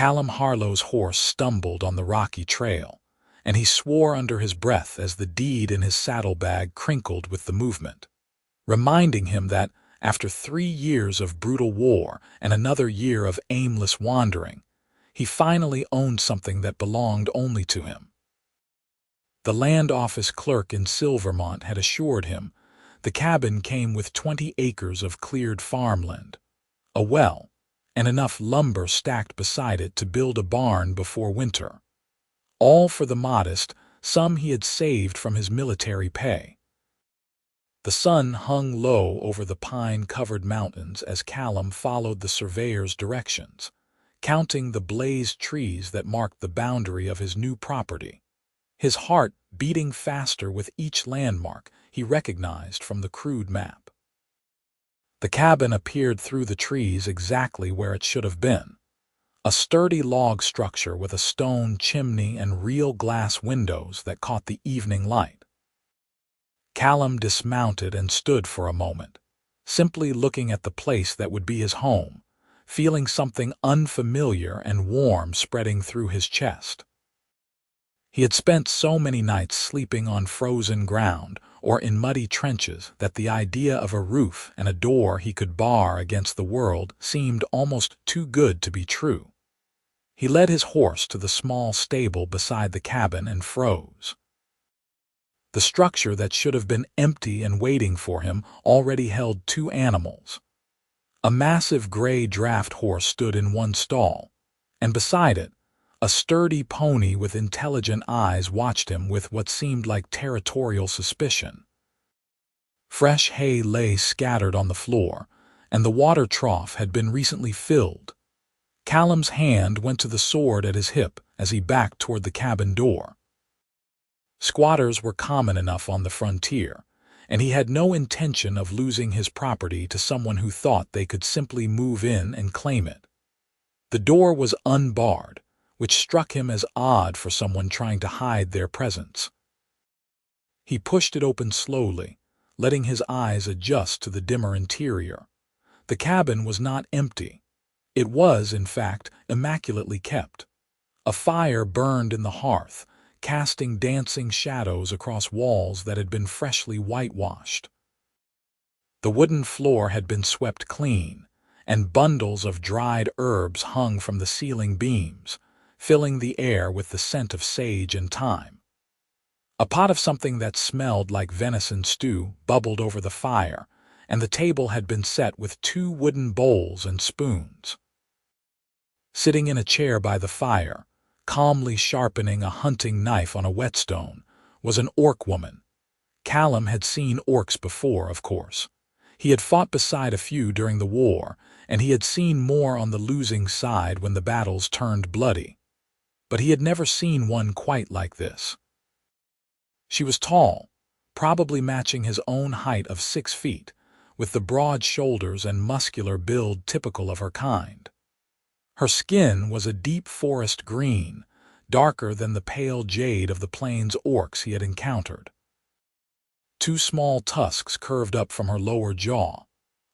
Callum Harlow's horse stumbled on the rocky trail, and he swore under his breath as the deed in his saddlebag crinkled with the movement, reminding him that, after 3 years of brutal war and another year of aimless wandering, he finally owned something that belonged only to him. The land office clerk in Silvermont had assured him the cabin came with 20 acres of cleared farmland, a well, and enough lumber stacked beside it to build a barn before winter, all for the modest sum he had saved from his military pay. The sun hung low over the pine-covered mountains as Callum followed the surveyor's directions, counting the blazed trees that marked the boundary of his new property, his heart beating faster with each landmark he recognized from the crude map. The cabin appeared through the trees exactly where it should have been, a sturdy log structure with a stone chimney and real glass windows that caught the evening light. Callum dismounted and stood for a moment, simply looking at the place that would be his home, feeling something unfamiliar and warm spreading through his chest. He had spent so many nights sleeping on frozen ground or in muddy trenches that the idea of a roof and a door he could bar against the world seemed almost too good to be true. He led his horse to the small stable beside the cabin and froze. The structure that should have been empty and waiting for him already held 2 animals. A massive gray draft horse stood in one stall, and beside it, a sturdy pony with intelligent eyes watched him with what seemed like territorial suspicion. Fresh hay lay scattered on the floor, and the water trough had been recently filled. Callum's hand went to the sword at his hip as he backed toward the cabin door. Squatters were common enough on the frontier, and he had no intention of losing his property to someone who thought they could simply move in and claim it. The door was unbarred, which struck him as odd for someone trying to hide their presence. He pushed it open slowly, letting his eyes adjust to the dimmer interior. The cabin was not empty. It was, in fact, immaculately kept. A fire burned in the hearth, casting dancing shadows across walls that had been freshly whitewashed. The wooden floor had been swept clean, and bundles of dried herbs hung from the ceiling beams, filling the air with the scent of sage and thyme. A pot of something that smelled like venison stew bubbled over the fire, and the table had been set with 2 wooden bowls and spoons. Sitting in a chair by the fire, calmly sharpening a hunting knife on a whetstone, was an orc woman. Callum had seen orcs before, of course. He had fought beside a few during the war, and he had seen more on the losing side when the battles turned bloody. But he had never seen one quite like this. She was tall, probably matching his own height of 6 feet, with the broad shoulders and muscular build typical of her kind. Her skin was a deep forest green, darker than the pale jade of the plains orcs he had encountered. 2 small tusks curved up from her lower jaw,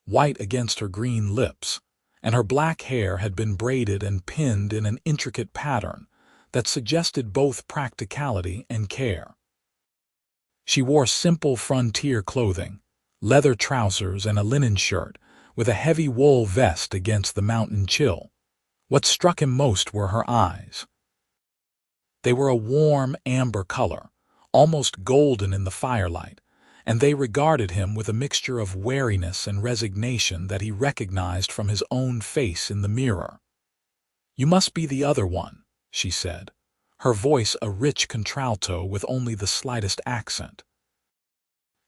white against her green lips, and her black hair had been braided and pinned in an intricate pattern that suggested both practicality and care. She wore simple frontier clothing, leather trousers and a linen shirt, with a heavy wool vest against the mountain chill. What struck him most were her eyes. They were a warm amber color, almost golden in the firelight, and they regarded him with a mixture of wariness and resignation that he recognized from his own face in the mirror. "You must be the other one," she said, her voice a rich contralto with only the slightest accent.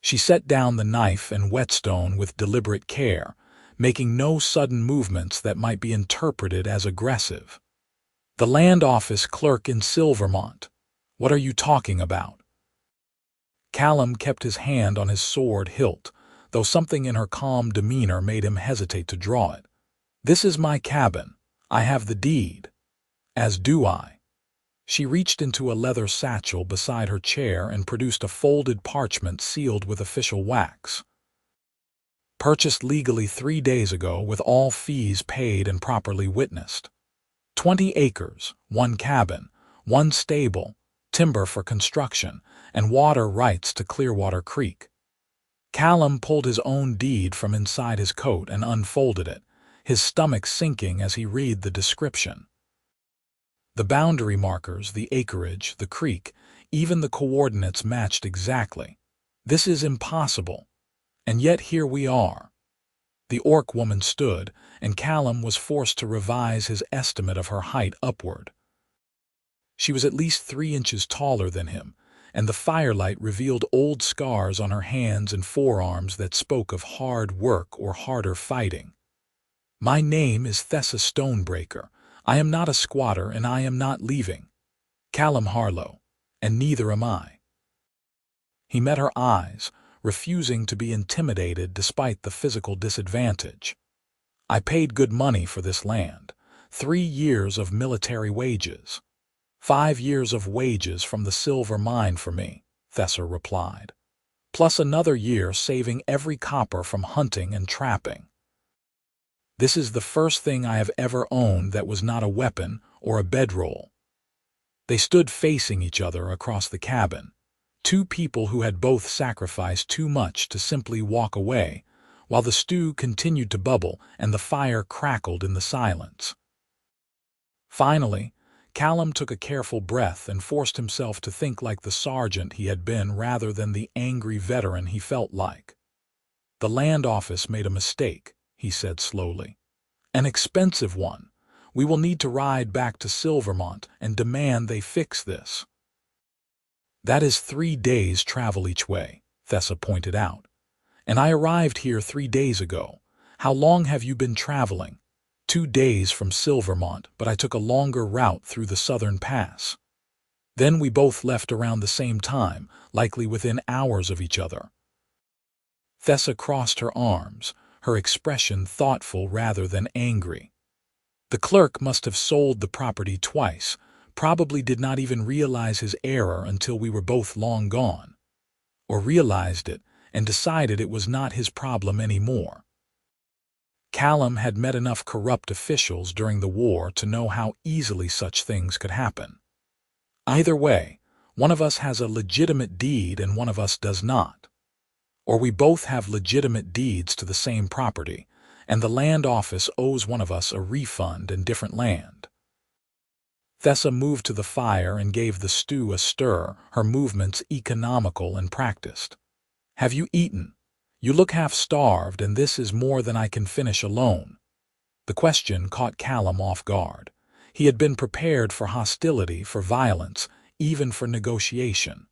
She set down the knife and whetstone with deliberate care, making no sudden movements that might be interpreted as aggressive. "The land office clerk in Silvermont. What are you talking about?" Callum kept his hand on his sword hilt, though something in her calm demeanor made him hesitate to draw it. "This is my cabin. I have the deed." "As do I." She reached into a leather satchel beside her chair and produced a folded parchment sealed with official wax. "Purchased legally 3 days ago with all fees paid and properly witnessed." 20 acres, 1 cabin, 1 stable, timber for construction, and water rights to Clearwater Creek. Callum pulled his own deed from inside his coat and unfolded it, his stomach sinking as he read the description. The boundary markers, the acreage, the creek, even the coordinates matched exactly. This is impossible. And yet here we are. The orc woman stood, and Callum was forced to revise his estimate of her height upward. She was at least 3 inches taller than him, and the firelight revealed old scars on her hands and forearms that spoke of hard work or harder fighting. "My name is Thessa Stonebreaker. I am not a squatter, and I am not leaving. Callum Harlow, and neither am I." He met her eyes, refusing to be intimidated despite the physical disadvantage. "I paid good money for this land, 3 years of military wages. 5 years of wages from the silver mine for me," Thessa replied, "plus another year saving every copper from hunting and trapping. This is the first thing I have ever owned that was not a weapon or a bedroll." They stood facing each other across the cabin, 2 people who had both sacrificed too much to simply walk away, while the stew continued to bubble and the fire crackled in the silence. Finally, Callum took a careful breath and forced himself to think like the sergeant he had been rather than the angry veteran he felt like. "The land office made a mistake," he said slowly. "An expensive one. We will need to ride back to Silvermont and demand they fix this." "That is 3 days' travel each way," Thessa pointed out. "And I arrived here 3 days ago. How long have you been traveling?" 2 days from Silvermont, but I took a longer route through the southern pass. Then we both left around the same time, likely within hours of each other." Thessa crossed her arms, her expression thoughtful rather than angry. "The clerk must have sold the property twice, probably did not even realize his error until we were both long gone. Or realized it and decided it was not his problem anymore. Callum had met enough corrupt officials during the war to know how easily such things could happen. Either way, one of us has a legitimate deed and one of us does not. Or we both have legitimate deeds to the same property, and the land office owes one of us a refund and different land." Thessa moved to the fire and gave the stew a stir, her movements economical and practiced. "Have you eaten? You look half-starved, and this is more than I can finish alone." The question caught Callum off guard. He had been prepared for hostility, for violence, even for negotiation.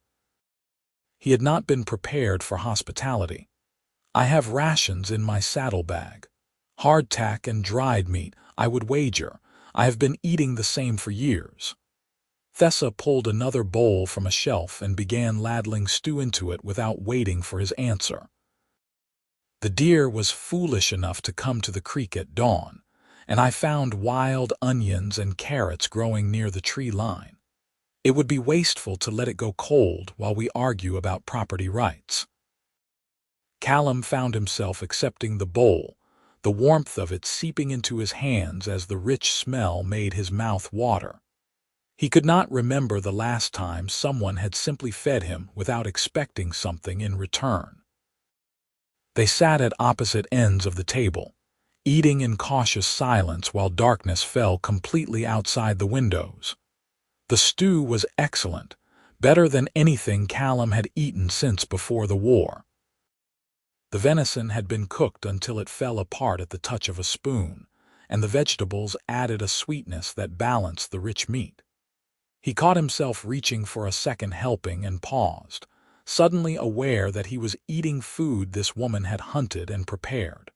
He had not been prepared for hospitality. "I have rations in my saddlebag. Hardtack and dried meat, I would wager. I have been eating the same for years." Thessa pulled another bowl from a shelf and began ladling stew into it without waiting for his answer. "The deer was foolish enough to come to the creek at dawn, and I found wild onions and carrots growing near the tree line. It would be wasteful to let it go cold while we argue about property rights." Callum found himself accepting the bowl, the warmth of it seeping into his hands as the rich smell made his mouth water. He could not remember the last time someone had simply fed him without expecting something in return. They sat at opposite ends of the table, eating in cautious silence while darkness fell completely outside the windows. The stew was excellent, better than anything Callum had eaten since before the war. The venison had been cooked until it fell apart at the touch of a spoon, and the vegetables added a sweetness that balanced the rich meat. He caught himself reaching for a second helping and paused, suddenly aware that he was eating food this woman had hunted and prepared.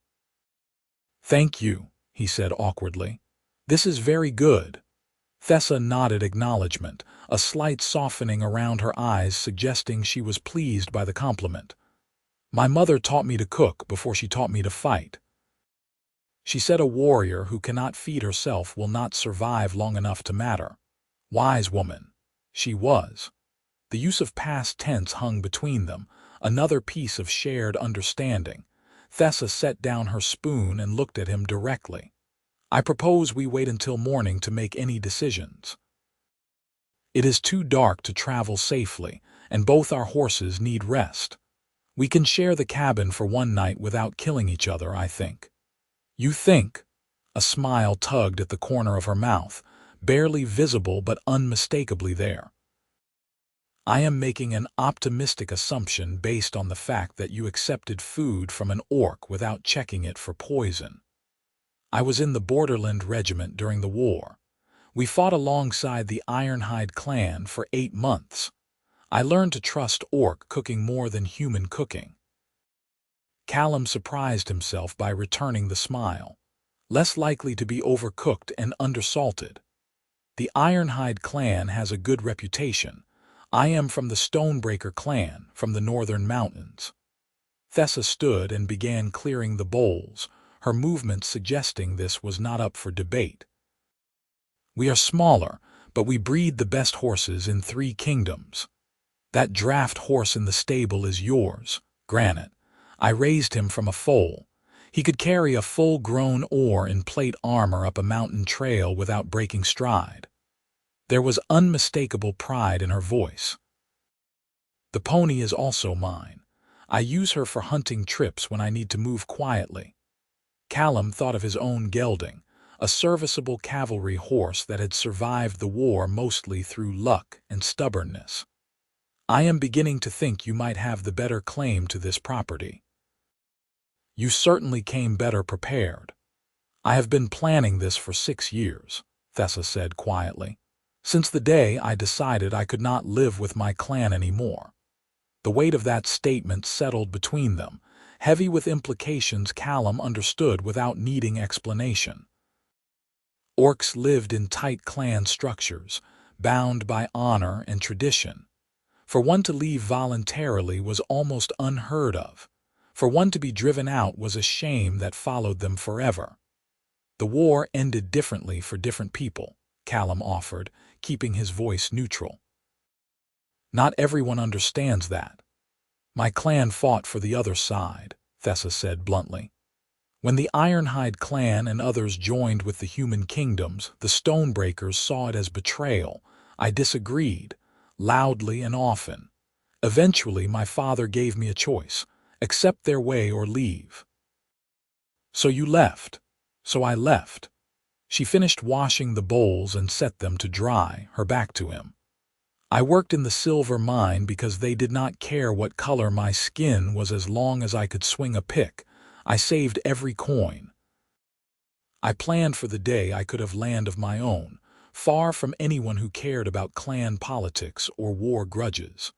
"Thank you," he said awkwardly. "This is very good." Thessa nodded acknowledgement, a slight softening around her eyes suggesting she was pleased by the compliment. "My mother taught me to cook before she taught me to fight. She said a warrior who cannot feed herself will not survive long enough to matter. Wise woman. She was." The use of past tense hung between them, another piece of shared understanding. Thessa set down her spoon and looked at him directly. I propose we wait until morning to make any decisions. It is too dark to travel safely, and both our horses need rest. We can share the cabin for one night without killing each other, I think. You think? A smile tugged at the corner of her mouth, barely visible but unmistakably there. I am making an optimistic assumption based on the fact that you accepted food from an orc without checking it for poison. I was in the Borderland Regiment during the war. We fought alongside the Ironhide clan for 8 months. I learned to trust orc cooking more than human cooking. Callum surprised himself by returning the smile. Less likely to be overcooked and undersalted. The Ironhide clan has a good reputation. I am from the Stonebreaker clan, from the northern mountains. Thessa stood and began clearing the bowls, her movements suggesting this was not up for debate. We are smaller, but we breed the best horses in 3 kingdoms. That draft horse in the stable is yours, Granite. I raised him from a foal. He could carry a full-grown oar in plate armor up a mountain trail without breaking stride. There was unmistakable pride in her voice. The pony is also mine. I use her for hunting trips when I need to move quietly. Callum thought of his own gelding, a serviceable cavalry horse that had survived the war mostly through luck and stubbornness. I am beginning to think you might have the better claim to this property. You certainly came better prepared. I have been planning this for 6 years, Thessa said quietly, since the day I decided I could not live with my clan anymore. The weight of that statement settled between them, heavy with implications Callum understood without needing explanation. Orcs lived in tight clan structures, bound by honor and tradition. For one to leave voluntarily was almost unheard of. For one to be driven out was a shame that followed them forever. The war ended differently for different people, Callum offered, keeping his voice neutral. Not everyone understands that. My clan fought for the other side, Thessa said bluntly. When the Ironhide clan and others joined with the human kingdoms, the Stonebreakers saw it as betrayal. I disagreed, loudly and often. Eventually, my father gave me a choice: accept their way or leave. So you left. So I left. She finished washing the bowls and set them to dry, her back to him. I worked in the silver mine because they did not care what color my skin was as long as I could swing a pick. I saved every coin. I planned for the day I could have land of my own, far from anyone who cared about clan politics or war grudges.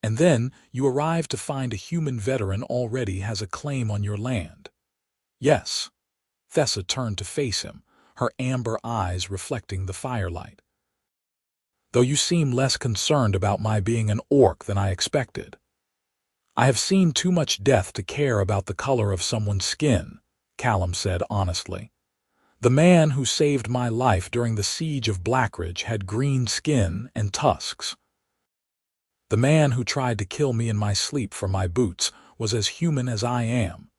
And then you arrive to find a human veteran already has a claim on your land. Yes. Thessa turned to face him, her amber eyes reflecting the firelight. Though you seem less concerned about my being an orc than I expected. I have seen too much death to care about the color of someone's skin, Callum said honestly. The man who saved my life during the siege of Blackridge had green skin and tusks. The man who tried to kill me in my sleep for my boots was as human as I am.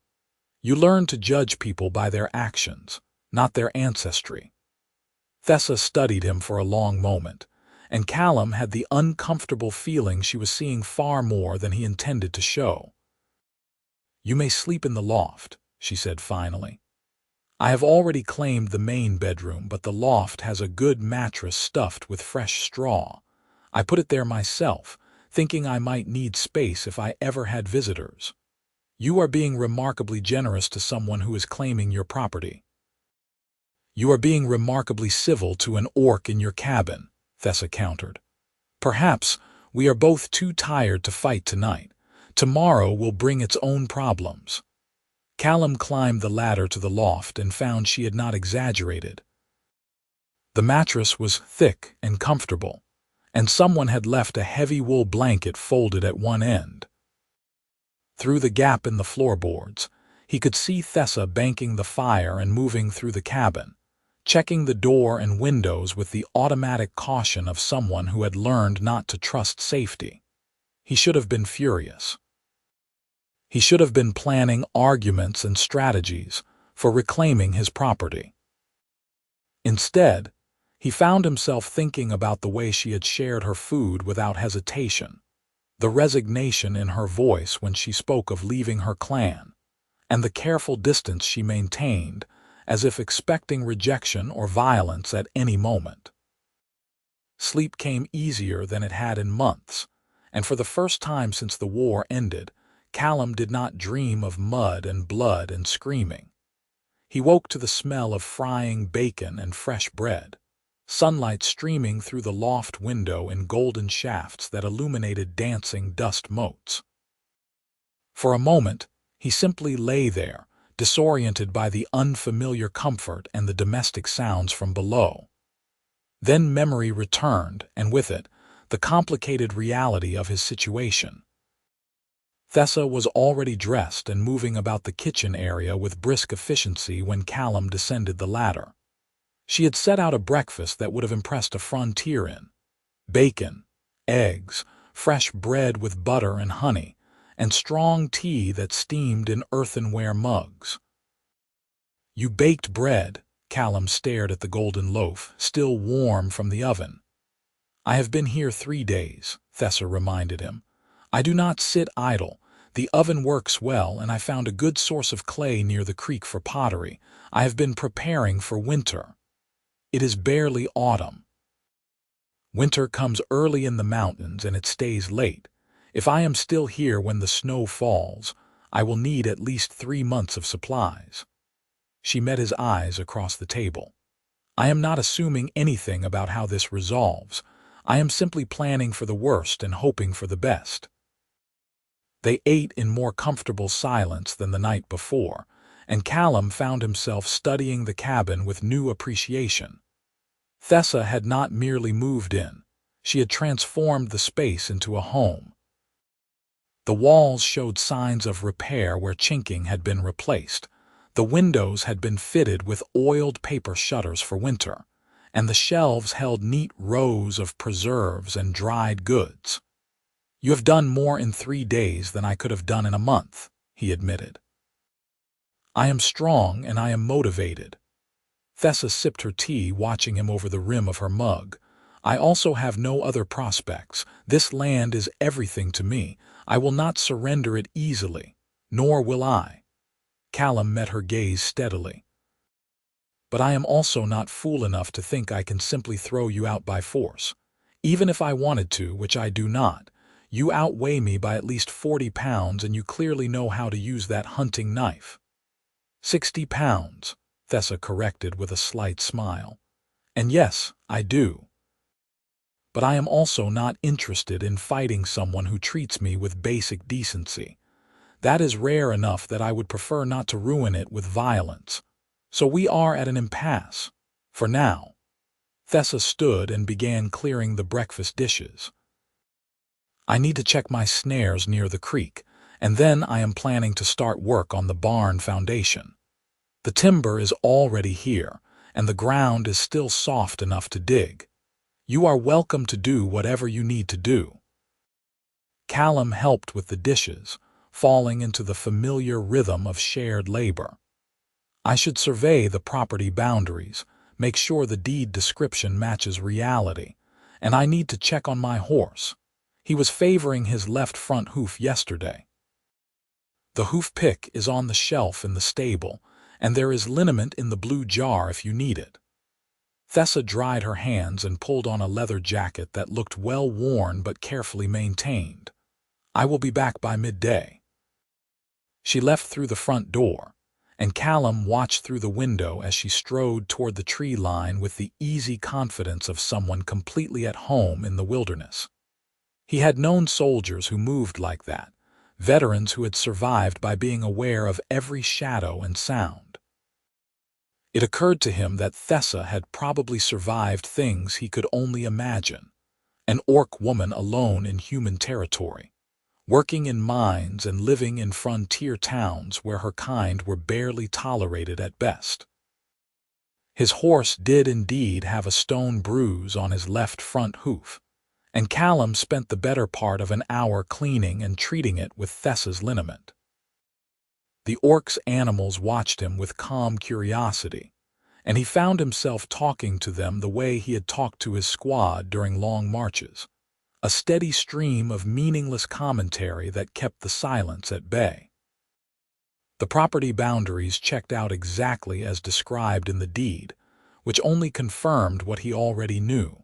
You learn to judge people by their actions, not their ancestry. Thessa studied him for a long moment, and Callum had the uncomfortable feeling she was seeing far more than he intended to show. You may sleep in the loft, she said finally. I have already claimed the main bedroom, but the loft has a good mattress stuffed with fresh straw. I put it there myself, thinking I might need space if I ever had visitors. You are being remarkably generous to someone who is claiming your property. You are being remarkably civil to an orc in your cabin, Thessa countered. Perhaps we are both too tired to fight tonight. Tomorrow will bring its own problems. Callum climbed the ladder to the loft and found she had not exaggerated. The mattress was thick and comfortable, and someone had left a heavy wool blanket folded at one end. Through the gap in the floorboards, he could see Thessa banking the fire and moving through the cabin, checking the door and windows with the automatic caution of someone who had learned not to trust safety. He should have been furious. He should have been planning arguments and strategies for reclaiming his property. Instead, he found himself thinking about the way she had shared her food without hesitation, the resignation in her voice when she spoke of leaving her clan, and the careful distance she maintained, as if expecting rejection or violence at any moment. Sleep came easier than it had in months, and for the first time since the war ended, Callum did not dream of mud and blood and screaming. He woke to the smell of frying bacon and fresh bread, sunlight streaming through the loft window in golden shafts that illuminated dancing dust motes. For a moment, he simply lay there, disoriented by the unfamiliar comfort and the domestic sounds from below. Then memory returned, and with it, the complicated reality of his situation. Thessa was already dressed and moving about the kitchen area with brisk efficiency when Callum descended the ladder. She had set out a breakfast that would have impressed a frontierin: bacon, eggs, fresh bread with butter and honey, and strong tea that steamed in earthenware mugs. "You baked bread," Callum stared at the golden loaf, still warm from the oven. "I have been here 3 days," Thessa reminded him. "I do not sit idle. The oven works well, and I found a good source of clay near the creek for pottery. I have been preparing for winter. It is barely autumn. Winter comes early in the mountains and it stays late. If I am still here when the snow falls, I will need at least 3 months of supplies." She met his eyes across the table. "I am not assuming anything about how this resolves. I am simply planning for the worst and hoping for the best." They ate in more comfortable silence than the night before, and Callum found himself studying the cabin with new appreciation. Thessa had not merely moved in, she had transformed the space into a home. The walls showed signs of repair where chinking had been replaced. The windows had been fitted with oiled paper shutters for winter, and the shelves held neat rows of preserves and dried goods. "You have done more in 3 days than I could have done in a month," he admitted. "I am strong and I am motivated." Thessa sipped her tea, watching him over the rim of her mug. "I also have no other prospects. This land is everything to me. I will not surrender it easily, nor will I." Callum met her gaze steadily. "But I am also not fool enough to think I can simply throw you out by force. Even if I wanted to, which I do not, you outweigh me by at least 40 pounds, and you clearly know how to use that hunting knife." 60 pounds, Thessa corrected with a slight smile. "And yes, I do. But I am also not interested in fighting someone who treats me with basic decency. That is rare enough that I would prefer not to ruin it with violence. So we are at an impasse. For now." Thessa stood and began clearing the breakfast dishes. "I need to check my snares near the creek, and then I am planning to start work on the barn foundation. The timber is already here, and the ground is still soft enough to dig. You are welcome to do whatever you need to do." Callum helped with the dishes, falling into the familiar rhythm of shared labor. "I should survey the property boundaries, make sure the deed description matches reality, and I need to check on my horse. He was favoring his left front hoof yesterday. The hoof pick is on the shelf in the stable, and there is liniment in the blue jar if you need it." Thessa dried her hands and pulled on a leather jacket that looked well worn but carefully maintained. "I will be back by midday." She left through the front door, and Callum watched through the window as she strode toward the tree line with the easy confidence of someone completely at home in the wilderness. He had known soldiers who moved like that, veterans who had survived by being aware of every shadow and sound. It occurred to him that Thessa had probably survived things he could only imagine. An orc woman alone in human territory, working in mines and living in frontier towns where her kind were barely tolerated at best. His horse did indeed have a stone bruise on his left front hoof, and Callum spent the better part of an hour cleaning and treating it with Thessa's liniment. The orc's animals watched him with calm curiosity, and he found himself talking to them the way he had talked to his squad during long marches, a steady stream of meaningless commentary that kept the silence at bay. The property boundaries checked out exactly as described in the deed, which only confirmed what he already knew.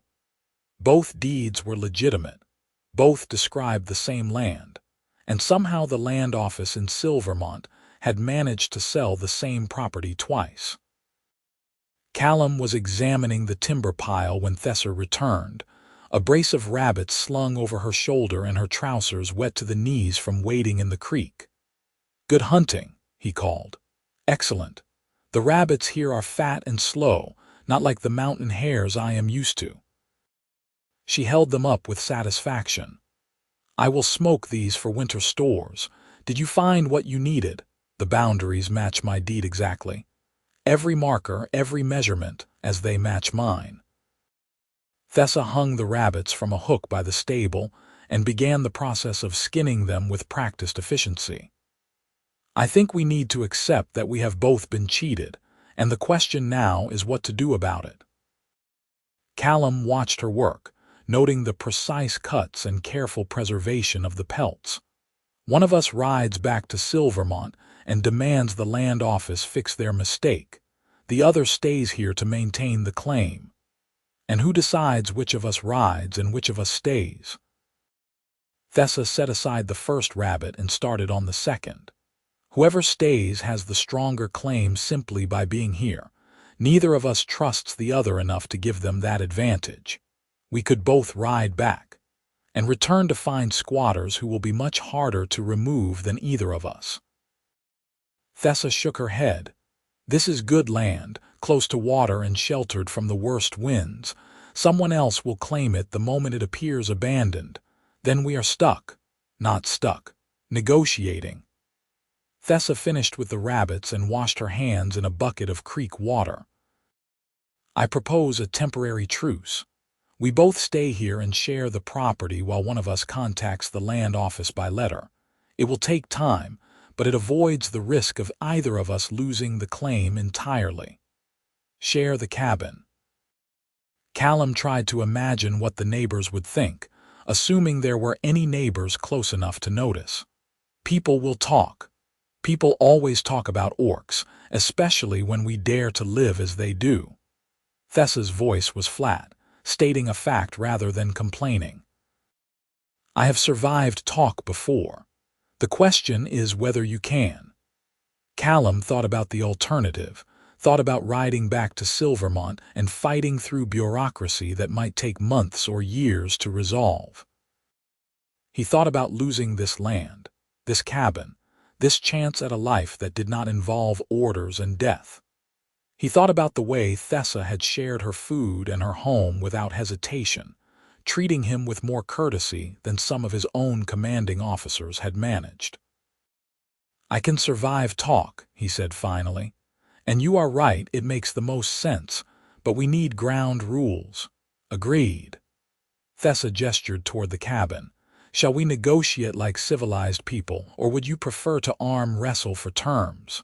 Both deeds were legitimate, both described the same land, and somehow the land office in Silvermont had managed to sell the same property twice. Callum was examining the timber pile when Thessa returned, a brace of rabbits slung over her shoulder and her trousers wet to the knees from wading in the creek. "Good hunting," he called. "Excellent. The rabbits here are fat and slow, not like the mountain hares I am used to." She held them up with satisfaction. "I will smoke these for winter stores. Did you find what you needed? The boundaries match my deed exactly. Every marker, every measurement, as they match mine." Thessa hung the rabbits from a hook by the stable and began the process of skinning them with practiced efficiency. "I think we need to accept that we have both been cheated, and the question now is what to do about it." Callum watched her work, noting the precise cuts and careful preservation of the pelts. "One of us rides back to Silvermont and demands the land office fix their mistake. The other stays here to maintain the claim. And who decides which of us rides and which of us stays?" Thessa set aside the first rabbit and started on the second. "Whoever stays has the stronger claim simply by being here. Neither of us trusts the other enough to give them that advantage. We could both ride back and return to find squatters who will be much harder to remove than either of us." Thessa shook her head. "This is good land, close to water and sheltered from the worst winds. Someone else will claim it the moment it appears abandoned. Then we are stuck. Not stuck. Negotiating." Thessa finished with the rabbits and washed her hands in a bucket of creek water. "I propose a temporary truce. We both stay here and share the property while one of us contacts the land office by letter. It will take time, but it avoids the risk of either of us losing the claim entirely. Share the cabin." Callum tried to imagine what the neighbors would think, assuming there were any neighbors close enough to notice. "People will talk. People always talk about orcs, especially when we dare to live as they do." Thessa's voice was flat, stating a fact rather than complaining. "I have survived talk before. The question is whether you can." Callum thought about the alternative, thought about riding back to Silvermont and fighting through bureaucracy that might take months or years to resolve. He thought about losing this land, this cabin, this chance at a life that did not involve orders and death. He thought about the way Thessa had shared her food and her home without hesitation, treating him with more courtesy than some of his own commanding officers had managed. "I can survive talk," he said finally. "And you are right, it makes the most sense, but we need ground rules." "Agreed." Thessa gestured toward the cabin. "Shall we negotiate like civilized people, or would you prefer to arm wrestle for terms?"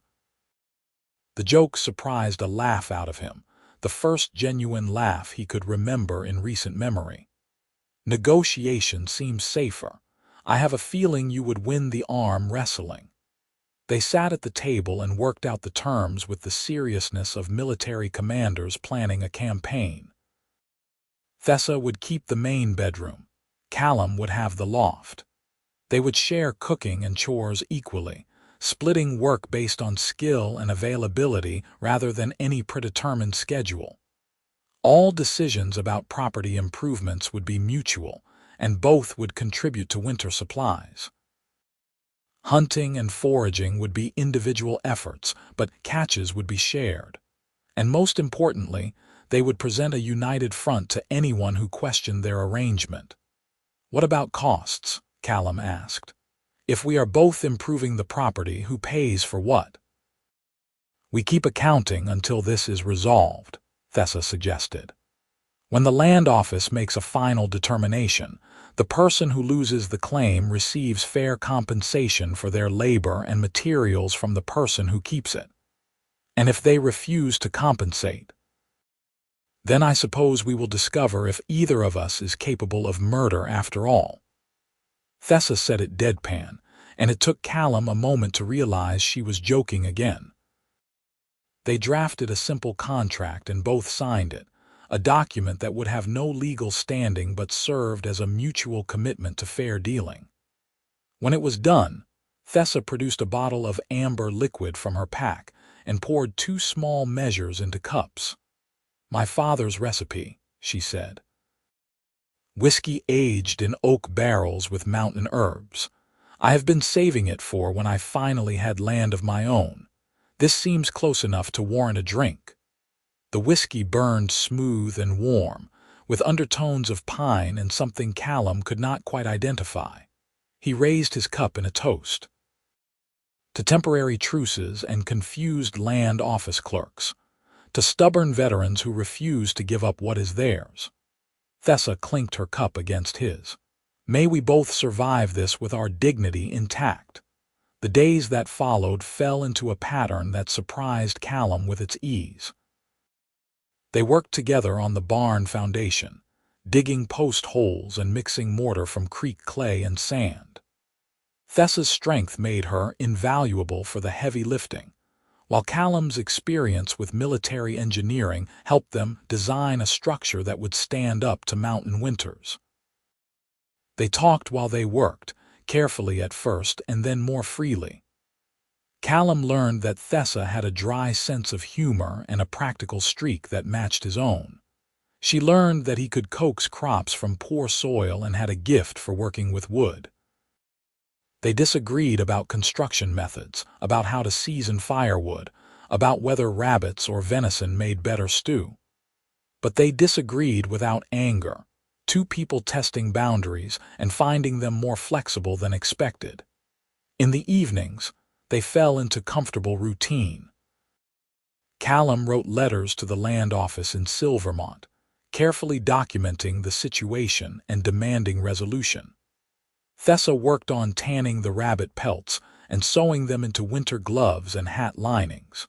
The joke surprised a laugh out of him, the first genuine laugh he could remember in recent memory. "Negotiation seems safer. I have a feeling you would win the arm wrestling." They sat at the table and worked out the terms with the seriousness of military commanders planning a campaign. Thessa would keep the main bedroom. Callum would have the loft. They would share cooking and chores equally, splitting work based on skill and availability rather than any predetermined schedule. All decisions about property improvements would be mutual, and both would contribute to winter supplies. Hunting and foraging would be individual efforts, but catches would be shared. And most importantly, they would present a united front to anyone who questioned their arrangement. "What about costs?" Callum asked. "If we are both improving the property, who pays for what?" "We keep accounting until this is resolved," Thessa suggested. "When the land office makes a final determination, the person who loses the claim receives fair compensation for their labor and materials from the person who keeps it." And if they refuse to compensate, then I suppose we will discover if either of us is capable of murder after all. Thessa said it deadpan, and it took Callum a moment to realize she was joking again. They drafted a simple contract and both signed it, a document that would have no legal standing but served as a mutual commitment to fair dealing. When it was done, Thessa produced a bottle of amber liquid from her pack and poured 2 small measures into cups. "My father's recipe," she said. "Whiskey aged in oak barrels with mountain herbs. I have been saving it for when I finally had land of my own. This seems close enough to warrant a drink." The whiskey burned smooth and warm, with undertones of pine and something Callum could not quite identify. He raised his cup in a toast. "To temporary truces and confused land office clerks. To stubborn veterans who refuse to give up what is theirs." Thessa clinked her cup against his. "May we both survive this with our dignity intact." The days that followed fell into a pattern that surprised Callum with its ease. They worked together on the barn foundation, digging post holes and mixing mortar from creek clay and sand. Thessa's strength made her invaluable for the heavy lifting, while Callum's experience with military engineering helped them design a structure that would stand up to mountain winters. They talked while they worked, carefully at first and then more freely. Callum learned that Thessa had a dry sense of humor and a practical streak that matched his own. She learned that he could coax crops from poor soil and had a gift for working with wood. They disagreed about construction methods, about how to season firewood, about whether rabbits or venison made better stew. But they disagreed without anger, 2 people testing boundaries and finding them more flexible than expected. In the evenings, they fell into comfortable routine. Callum wrote letters to the land office in Silvermont, carefully documenting the situation and demanding resolution. Thessa worked on tanning the rabbit pelts and sewing them into winter gloves and hat linings.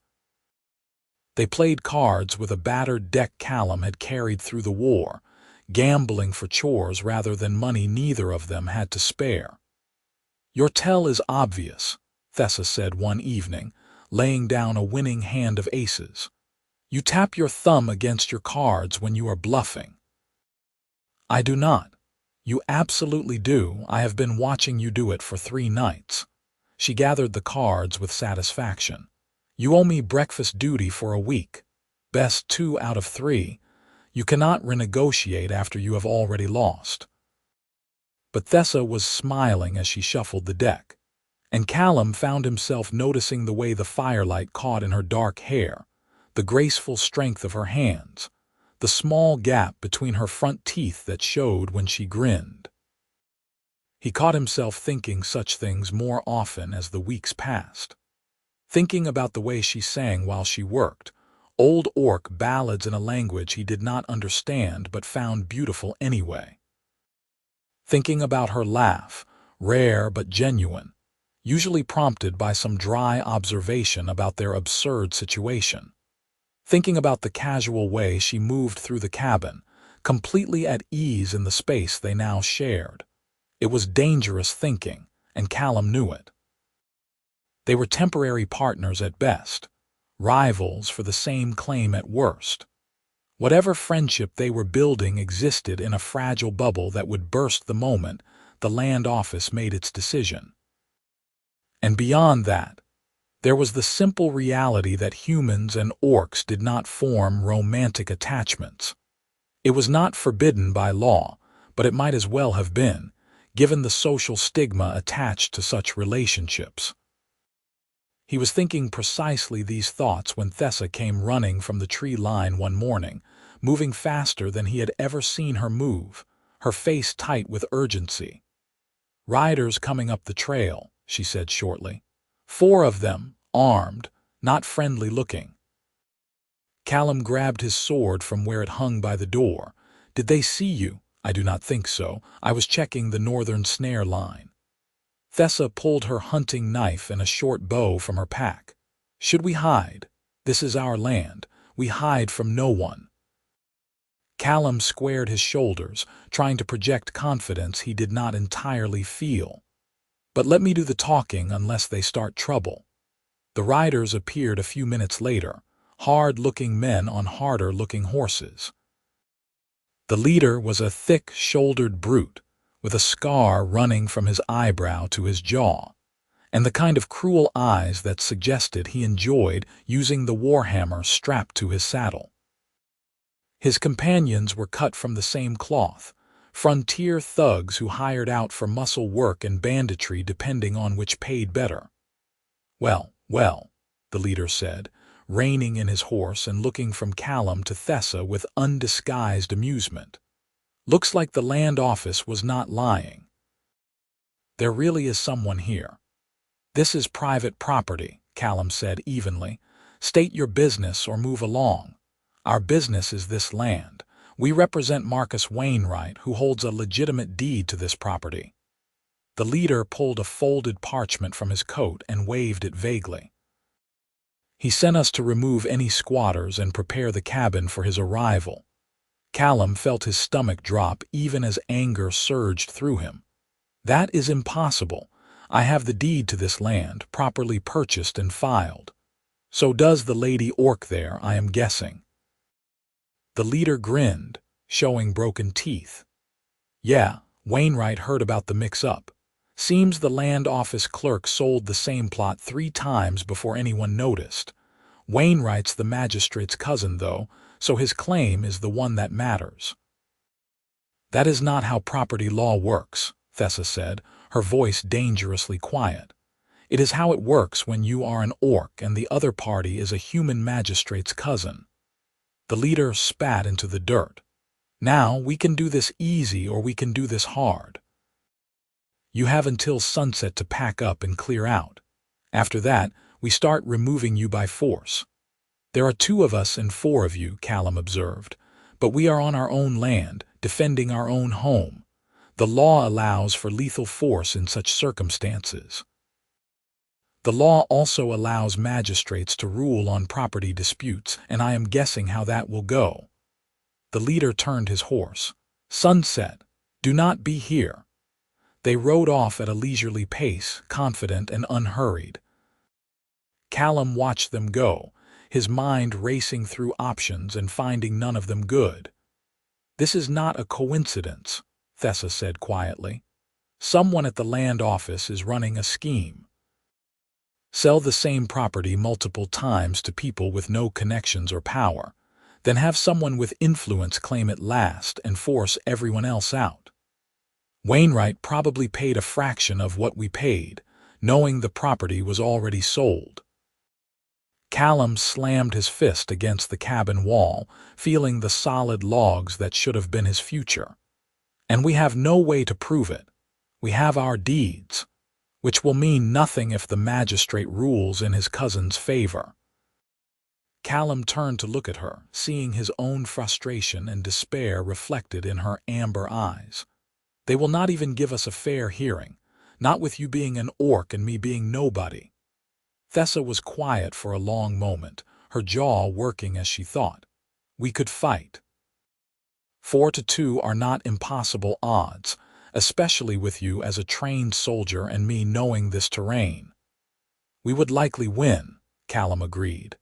They played cards with a battered deck Callum had carried through the war, gambling for chores rather than money neither of them had to spare. "Your tell is obvious," Thessa said one evening, laying down a winning hand of aces. "You tap your thumb against your cards when you are bluffing." "I do not." "You absolutely do. I have been watching you do it for 3 nights. She gathered the cards with satisfaction. "You owe me breakfast duty for a week. Best 2 out of 3. You cannot renegotiate after you have already lost." But Thessa was smiling as she shuffled the deck, and Callum found himself noticing the way the firelight caught in her dark hair, the graceful strength of her hands, the small gap between her front teeth that showed when she grinned. He caught himself thinking such things more often as the weeks passed. Thinking about the way she sang while she worked, old orc ballads in a language he did not understand but found beautiful anyway. Thinking about her laugh, rare but genuine, usually prompted by some dry observation about their absurd situation. Thinking about the casual way she moved through the cabin, completely at ease in the space they now shared. It was dangerous thinking, and Callum knew it. They were temporary partners at best, rivals for the same claim at worst. Whatever friendship they were building existed in a fragile bubble that would burst the moment the land office made its decision. And beyond that, there was the simple reality that humans and orcs did not form romantic attachments. It was not forbidden by law, but it might as well have been, given the social stigma attached to such relationships. He was thinking precisely these thoughts when Thessa came running from the tree line one morning, moving faster than he had ever seen her move, her face tight with urgency. "Riders coming up the trail," she said shortly. 4 of them, armed, not friendly looking. Callum grabbed his sword from where it hung by the door. "Did they see you?" "I do not think so. I was checking the northern snare line." Thessa pulled her hunting knife and a short bow from her pack. "Should we hide?" This is our land. We hide from no one." Callum squared his shoulders, trying to project confidence he did not entirely feel. "But let me do the talking unless they start trouble." The riders appeared a few minutes later, hard-looking men on harder-looking horses. The leader was a thick-shouldered brute, with a scar running from his eyebrow to his jaw, and the kind of cruel eyes that suggested he enjoyed using the warhammer strapped to his saddle. His companions were cut from the same cloth, frontier thugs who hired out for muscle work and banditry depending on which paid better. "Well, well," the leader said, reining in his horse and looking from Callum to Thessa with undisguised amusement. "Looks like the land office was not lying. There really is someone here." "This is private property," Callum said evenly. "State your business or move along. Our business is this land. We represent Marcus Wainwright, who holds a legitimate deed to this property." The leader pulled a folded parchment from his coat and waved it vaguely. "He sent us to remove any squatters and prepare the cabin for his arrival." Callum felt his stomach drop even as anger surged through him. "That is impossible. I have the deed to this land, properly purchased and filed. So does the lady orc there, I am guessing." The leader grinned, showing broken teeth. "Yeah, Wainwright heard about the mix-up. Seems the land office clerk sold the same plot 3 times before anyone noticed. Wainwright's the magistrate's cousin, though, so his claim is the one that matters." "That is not how property law works," Thessa said, her voice dangerously quiet. "It is how it works when you are an orc and the other party is a human magistrate's cousin." The leader spat into the dirt. "Now, we can do this easy or we can do this hard. You have until sunset to pack up and clear out. After that, we start removing you by force." "There are 2 of us and 4 of you," Callum observed, "but we are on our own land, defending our own home. The law allows for lethal force in such circumstances. The law also allows magistrates to rule on property disputes, and I am guessing how that will go." The leader turned his horse. "Sunset, do not be here." They rode off at a leisurely pace, confident and unhurried. Callum watched them go, his mind racing through options and finding none of them good. "This is not a coincidence," Thessa said quietly. "Someone at the land office is running a scheme. Sell the same property multiple times to people with no connections or power, then have someone with influence claim it last and force everyone else out. Wainwright probably paid a fraction of what we paid, knowing the property was already sold." Callum slammed his fist against the cabin wall, feeling the solid logs that should have been his future. "And we have no way to prove it. We have our deeds, which will mean nothing if the magistrate rules in his cousin's favor." Callum turned to look at her, seeing his own frustration and despair reflected in her amber eyes. "They will not even give us a fair hearing, not with you being an orc and me being nobody." Thessa was quiet for a long moment, her jaw working as she thought. "We could fight. 4-2 are not impossible odds, especially with you as a trained soldier and me knowing this terrain." "We would likely win," Callum agreed.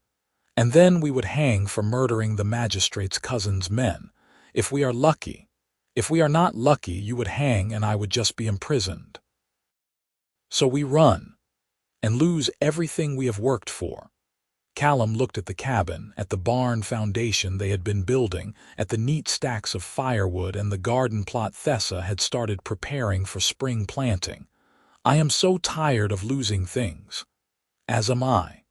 "And then we would hang for murdering the magistrate's cousin's men, if we are lucky. If we are not lucky, you would hang and I would just be imprisoned. So we run, and lose everything we have worked for." Callum looked at the cabin, at the barn foundation they had been building, at the neat stacks of firewood and the garden plot Thessa had started preparing for spring planting. "I am so tired of losing things. As am I."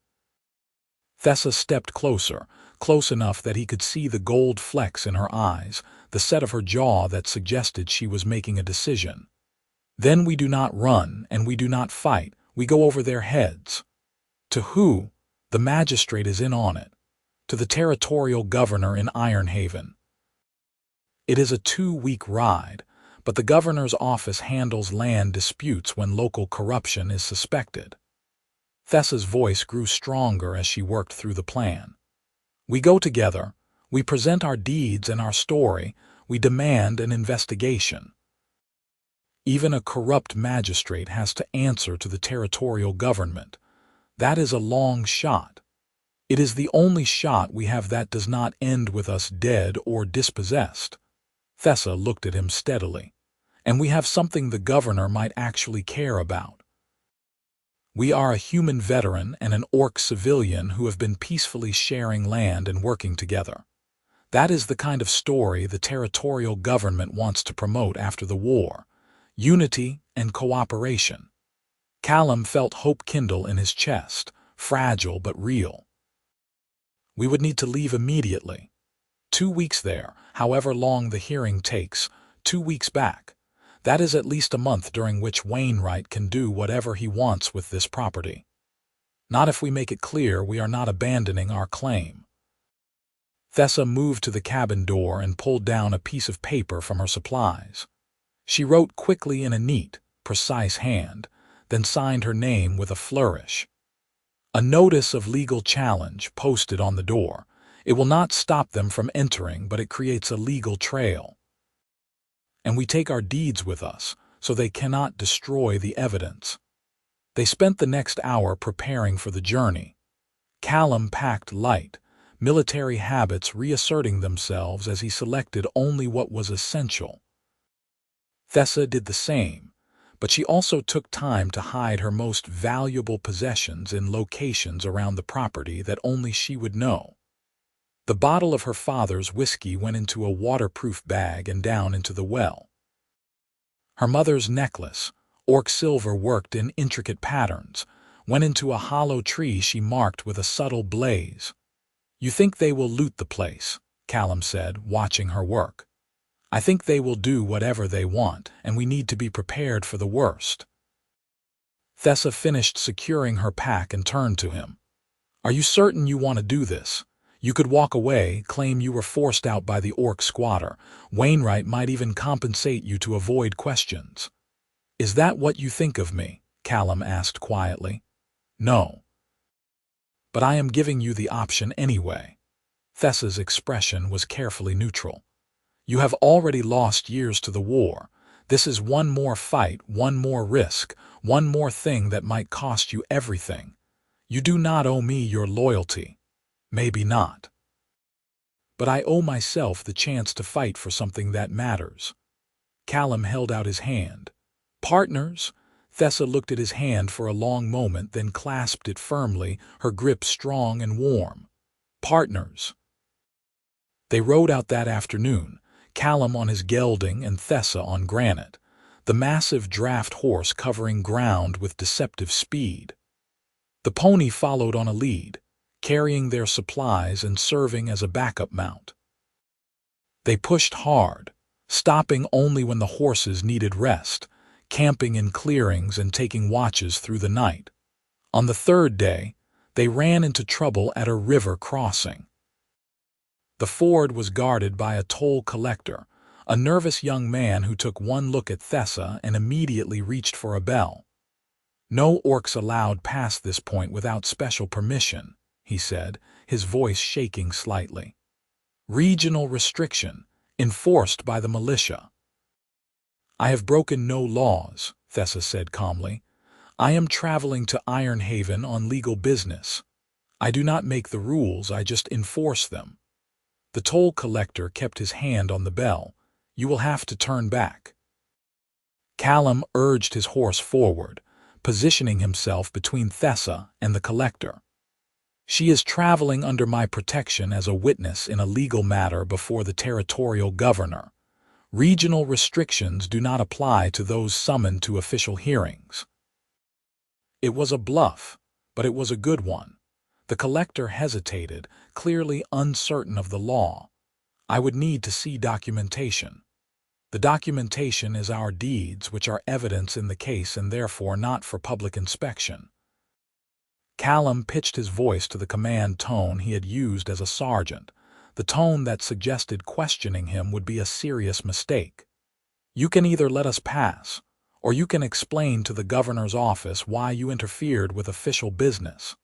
Thessa stepped closer, close enough that he could see the gold flecks in her eyes, the set of her jaw that suggested she was making a decision. "Then we do not run, and we do not fight, we go over their heads." "To who?" "The magistrate is in on it. To the territorial governor in Ironhaven. It is a 2-week ride, but the governor's office handles land disputes when local corruption is suspected." Thessa's voice grew stronger as she worked through the plan. We go together, we present our deeds and our story, we demand an investigation. Even a corrupt magistrate has to answer to the territorial government. That is a long shot. It is the only shot we have that does not end with us dead or dispossessed. Thessa looked at him steadily. And we have something the governor might actually care about. We are a human veteran and an orc civilian who have been peacefully sharing land and working together. That is the kind of story the territorial government wants to promote after the war. Unity and cooperation. Callum felt hope kindle in his chest, fragile but real. We would need to leave immediately. 2 weeks there, however long the hearing takes, 2 weeks back. That is at least a month during which Wainwright can do whatever he wants with this property. Not if we make it clear we are not abandoning our claim. Thessa moved to the cabin door and pulled down a piece of paper from her supplies. She wrote quickly in a neat, precise hand, then signed her name with a flourish. A notice of legal challenge posted on the door. It will not stop them from entering, but it creates a legal trail. And we take our deeds with us, so they cannot destroy the evidence. They spent the next hour preparing for the journey. Callum packed light, military habits reasserting themselves as he selected only what was essential. Thessa did the same, but she also took time to hide her most valuable possessions in locations around the property that only she would know. The bottle of her father's whiskey went into a waterproof bag and down into the well. Her mother's necklace, orc silver worked in intricate patterns, went into a hollow tree she marked with a subtle blaze. "You think they will loot the place," Callum said, watching her work. "I think they will do whatever they want, and we need to be prepared for the worst." Thessa finished securing her pack and turned to him. "Are you certain you want to do this? You could walk away, claim you were forced out by the orc squatter. Wainwright might even compensate you to avoid questions." "Is that what you think of me?" Callum asked quietly. "No. But I am giving you the option anyway." Thessa's expression was carefully neutral. "You have already lost years to the war. This is one more fight, one more risk, one more thing that might cost you everything. You do not owe me your loyalty. Maybe not. But I owe myself the chance to fight for something that matters." Callum held out his hand. "Partners?" Thessa looked at his hand for a long moment, then clasped it firmly, her grip strong and warm. "Partners." They rode out that afternoon, Callum on his gelding and Thessa on Granite, the massive draft horse covering ground with deceptive speed. The pony followed on a lead, carrying their supplies and serving as a backup mount. They pushed hard, stopping only when the horses needed rest, camping in clearings and taking watches through the night. On the third day, they ran into trouble at a river crossing. The ford was guarded by a toll collector, a nervous young man who took one look at Thessa and immediately reached for a bell. "No orcs allowed past this point without special permission," he said, his voice shaking slightly. "Regional restriction, enforced by the militia." "I have broken no laws," Thessa said calmly. "I am traveling to Ironhaven on legal business. I do not make the rules, I just enforce them." The toll collector kept his hand on the bell. "You will have to turn back." Callum urged his horse forward, positioning himself between Thessa and the collector. "She is traveling under my protection as a witness in a legal matter before the territorial governor. Regional restrictions do not apply to those summoned to official hearings." It was a bluff, but it was a good one. The collector hesitated, clearly uncertain of the law. "I would need to see documentation." "The documentation is our deeds, which are evidence in the case and therefore not for public inspection." Callum pitched his voice to the command tone he had used as a sergeant, the tone that suggested questioning him would be a serious mistake. "You can either let us pass, or you can explain to the governor's office why you interfered with official business.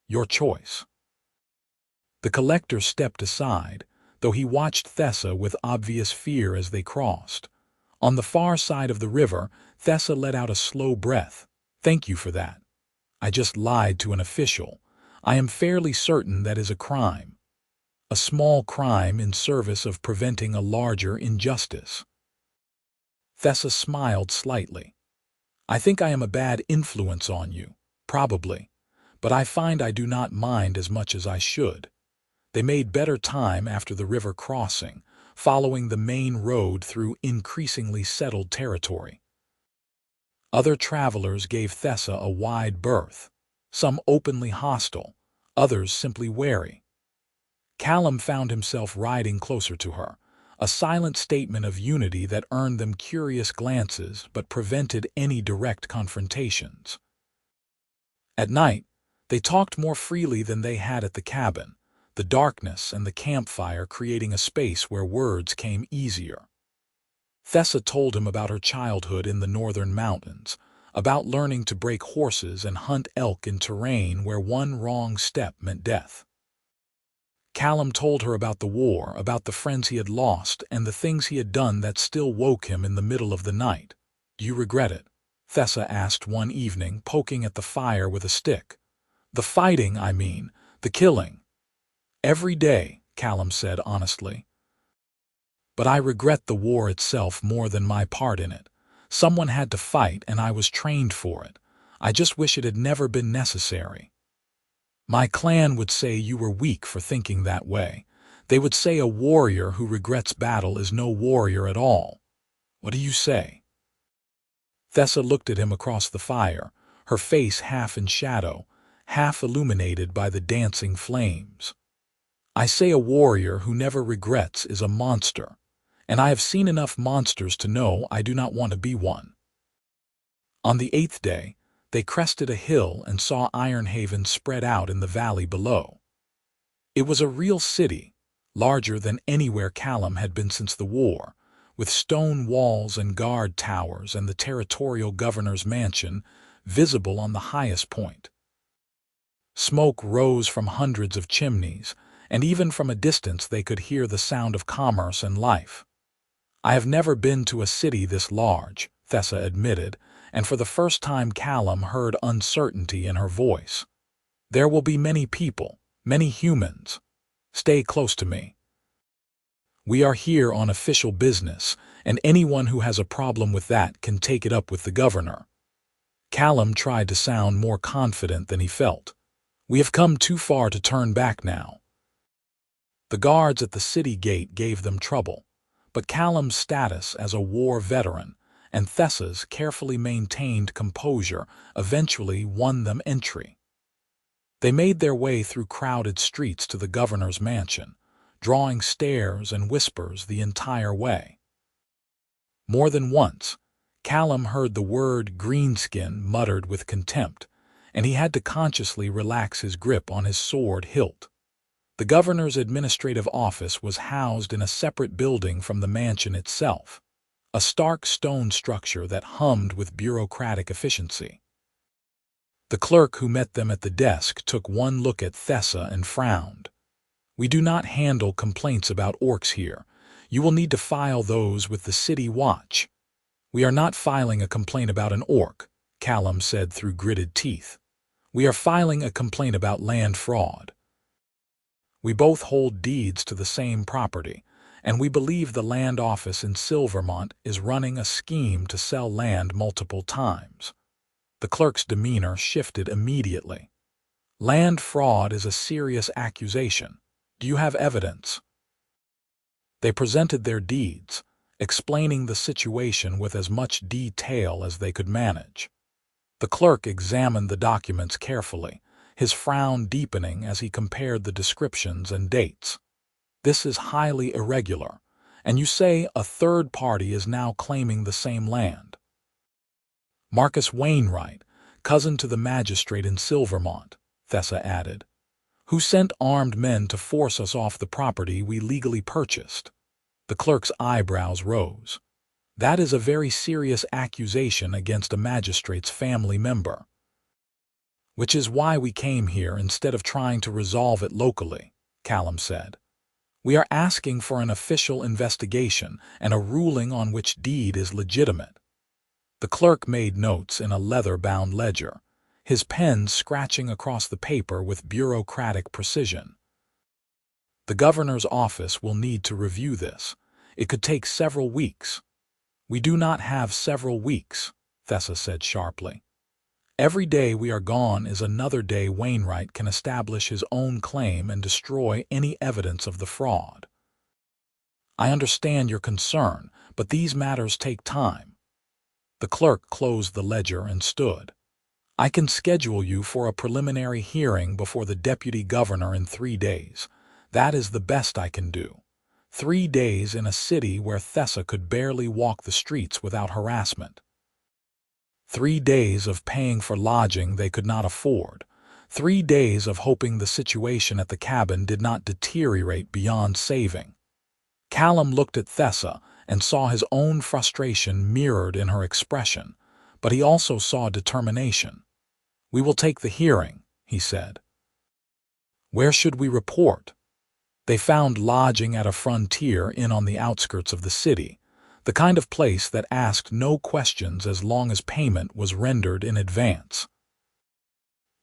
Your choice." The collector stepped aside, though he watched Thessa with obvious fear as they crossed. On the far side of the river, Thessa let out a slow breath. "Thank you for that. I just lied to an official. I am fairly certain that is a crime. A small crime in service of preventing a larger injustice." Thessa smiled slightly. "I think I am a bad influence on you, probably, but I find I do not mind as much as I should." They made better time after the river crossing, following the main road through increasingly settled territory. Other travelers gave Thessa a wide berth, some openly hostile, others simply wary. Callum found himself riding closer to her, a silent statement of unity that earned them curious glances but prevented any direct confrontations. At night, they talked more freely than they had at the cabin, the darkness and the campfire creating a space where words came easier. Thessa told him about her childhood in the northern mountains, about learning to break horses and hunt elk in terrain where one wrong step meant death. Callum told her about the war, about the friends he had lost, and the things he had done that still woke him in the middle of the night. "Do you regret it?" Thessa asked one evening, poking at the fire with a stick. "The fighting, I mean, the killing." "Every day," Callum said honestly. "But I regret the war itself more than my part in it. Someone had to fight, and I was trained for it. I just wish it had never been necessary. My clan would say you were weak for thinking that way. They would say a warrior who regrets battle is no warrior at all. What do you say?" Thessa looked at him across the fire, her face half in shadow, half illuminated by the dancing flames. "I say a warrior who never regrets is a monster, and I have seen enough monsters to know I do not want to be one." On the 8th day, they crested a hill and saw Ironhaven spread out in the valley below. It was a real city, larger than anywhere Callum had been since the war, with stone walls and guard towers and the territorial governor's mansion visible on the highest point. Smoke rose from hundreds of chimneys, and even from a distance they could hear the sound of commerce and life. "I have never been to a city this large," Thessa admitted, and for the first time Callum heard uncertainty in her voice. "There will be many people, many humans. Stay close to me. We are here on official business, and anyone who has a problem with that can take it up with the governor." Callum tried to sound more confident than he felt. "We have come too far to turn back now." The guards at the city gate gave them trouble, but Callum's status as a war veteran and Thessa's carefully maintained composure eventually won them entry. They made their way through crowded streets to the governor's mansion, drawing stares and whispers the entire way. More than once, Callum heard the word greenskin muttered with contempt, and he had to consciously relax his grip on his sword hilt. The governor's administrative office was housed in a separate building from the mansion itself, a stark stone structure that hummed with bureaucratic efficiency. The clerk who met them at the desk took one look at Thessa and frowned. "We do not handle complaints about orcs here. You will need to file those with the city watch." "We are not filing a complaint about an orc," Callum said through gritted teeth. "We are filing a complaint about land fraud. We both hold deeds to the same property, and we believe the land office in Silvermont is running a scheme to sell land multiple times." The clerk's demeanor shifted immediately. "Land fraud is a serious accusation. Do you have evidence?" They presented their deeds, explaining the situation with as much detail as they could manage. The clerk examined the documents carefully, his frown deepening as he compared the descriptions and dates. "This is highly irregular, and you say a third party is now claiming the same land." "Marcus Wainwright, cousin to the magistrate in Silvermont," Thessa added, "who sent armed men to force us off the property we legally purchased." The clerk's eyebrows rose. That is a very serious accusation against a magistrate's family member. Which is why we came here instead of trying to resolve it locally, Callum said. We are asking for an official investigation and a ruling on which deed is legitimate. The clerk made notes in a leather-bound ledger, his pen scratching across the paper with bureaucratic precision. The governor's office will need to review this. It could take several weeks. We do not have several weeks, Thessa said sharply. Every day we are gone is another day Wainwright can establish his own claim and destroy any evidence of the fraud. I understand your concern, but these matters take time. The clerk closed the ledger and stood. I can schedule you for a preliminary hearing before the deputy governor in 3 days. That is the best I can do. 3 days in a city where Thessa could barely walk the streets without harassment. 3 days of paying for lodging they could not afford. 3 days of hoping the situation at the cabin did not deteriorate beyond saving. Callum looked at Thessa and saw his own frustration mirrored in her expression, but he also saw determination. We will take the hearing, he said. Where should we report? They found lodging at a frontier inn on the outskirts of the city, the kind of place that asked no questions as long as payment was rendered in advance.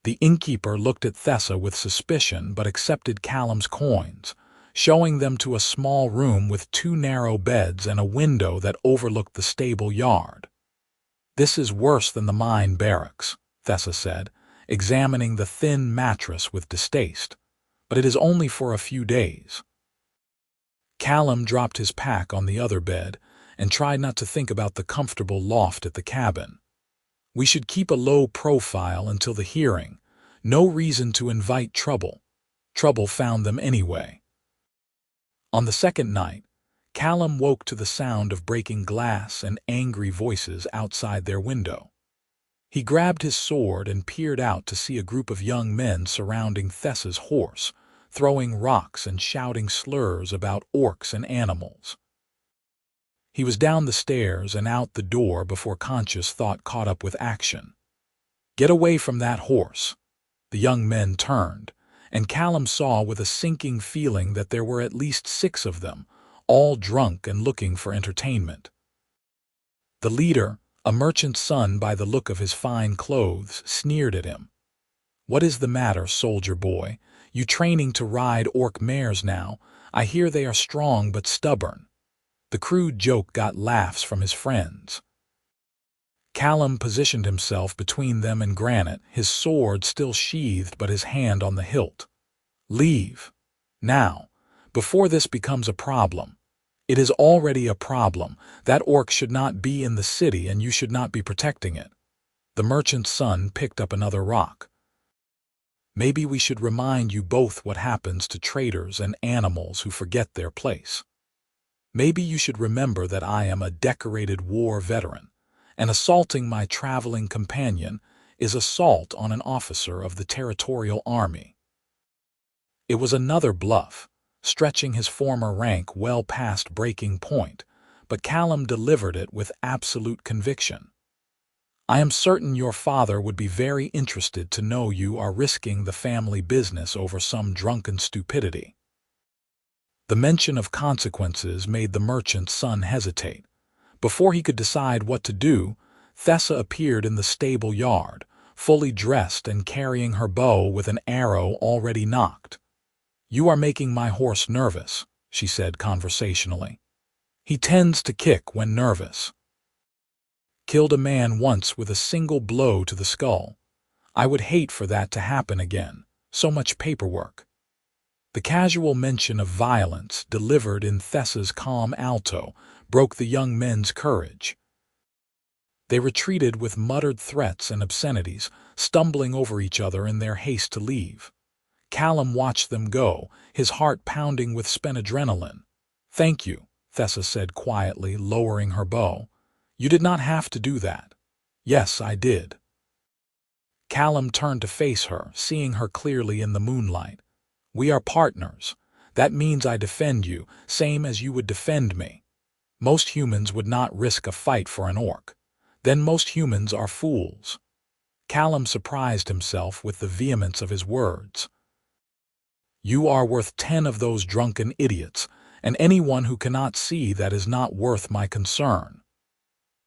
The innkeeper looked at Thessa with suspicion but accepted Callum's coins, showing them to a small room with 2 narrow beds and a window that overlooked the stable yard. This is worse than the mine barracks, Thessa said, examining the thin mattress with distaste, but it is only for a few days. Callum dropped his pack on the other bed and tried not to think about the comfortable loft at the cabin. We should keep a low profile until the hearing. No reason to invite trouble. Trouble found them anyway. On the second night, Callum woke to the sound of breaking glass and angry voices outside their window. He grabbed his sword and peered out to see a group of young men surrounding Thessa's horse, throwing rocks and shouting slurs about orcs and animals. He was down the stairs and out the door before conscious thought caught up with action. Get away from that horse. The young men turned, and Callum saw with a sinking feeling that there were at least 6 of them, all drunk and looking for entertainment. The leader, a merchant's son by the look of his fine clothes, sneered at him. What is the matter, soldier boy? You training to ride orc mares now? I hear they are strong but stubborn. The crude joke got laughs from his friends. Callum positioned himself between them and Granite, his sword still sheathed but his hand on the hilt. Leave. Now, before this becomes a problem. It is already a problem. That orc should not be in the city and you should not be protecting it. The merchant's son picked up another rock. Maybe we should remind you both what happens to traders and animals who forget their place. Maybe you should remember that I am a decorated war veteran, and assaulting my traveling companion is assault on an officer of the territorial army. It was another bluff, stretching his former rank well past breaking point, but Callum delivered it with absolute conviction. I am certain your father would be very interested to know you are risking the family business over some drunken stupidity. The mention of consequences made the merchant's son hesitate. Before he could decide what to do, Thessa appeared in the stable yard, fully dressed and carrying her bow with an arrow already nocked. You are making my horse nervous, she said conversationally. He tends to kick when nervous. Killed a man once with a single blow to the skull. I would hate for that to happen again. So much paperwork. The casual mention of violence, delivered in Thessa's calm alto, broke the young men's courage. They retreated with muttered threats and obscenities, stumbling over each other in their haste to leave. Callum watched them go, his heart pounding with spent adrenaline. Thank you, Thessa said quietly, lowering her bow. You did not have to do that. Yes, I did. Callum turned to face her, seeing her clearly in the moonlight. We are partners. That means I defend you, same as you would defend me. Most humans would not risk a fight for an orc. Then most humans are fools. Callum surprised himself with the vehemence of his words. You are worth 10 of those drunken idiots, and anyone who cannot see that is not worth my concern.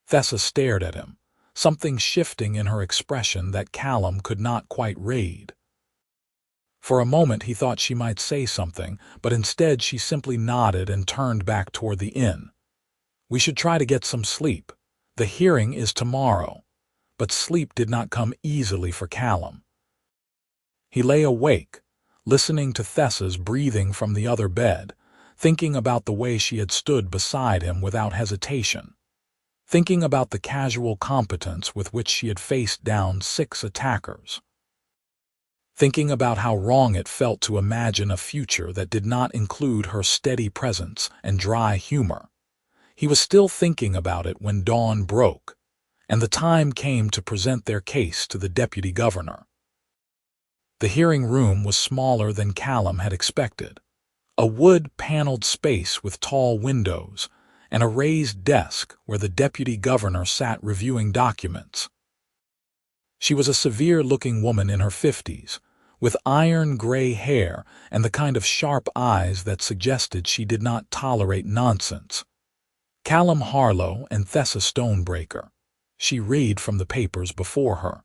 Thessa stared at him, something shifting in her expression that Callum could not quite read. For a moment he thought she might say something, but instead she simply nodded and turned back toward the inn. We should try to get some sleep. The hearing is tomorrow. But sleep did not come easily for Callum. He lay awake, listening to Thessa's breathing from the other bed, thinking about the way she had stood beside him without hesitation, thinking about the casual competence with which she had faced down 6 attackers, thinking about how wrong it felt to imagine a future that did not include her steady presence and dry humor. He was still thinking about it when dawn broke, and the time came to present their case to the deputy governor. The hearing room was smaller than Callum had expected. A wood-paneled space with tall windows, and a raised desk where the deputy governor sat reviewing documents. She was a severe-looking woman in her 50s, with iron-gray hair and the kind of sharp eyes that suggested she did not tolerate nonsense. Callum Harlow and Thessa Stonebreaker. She read from the papers before her.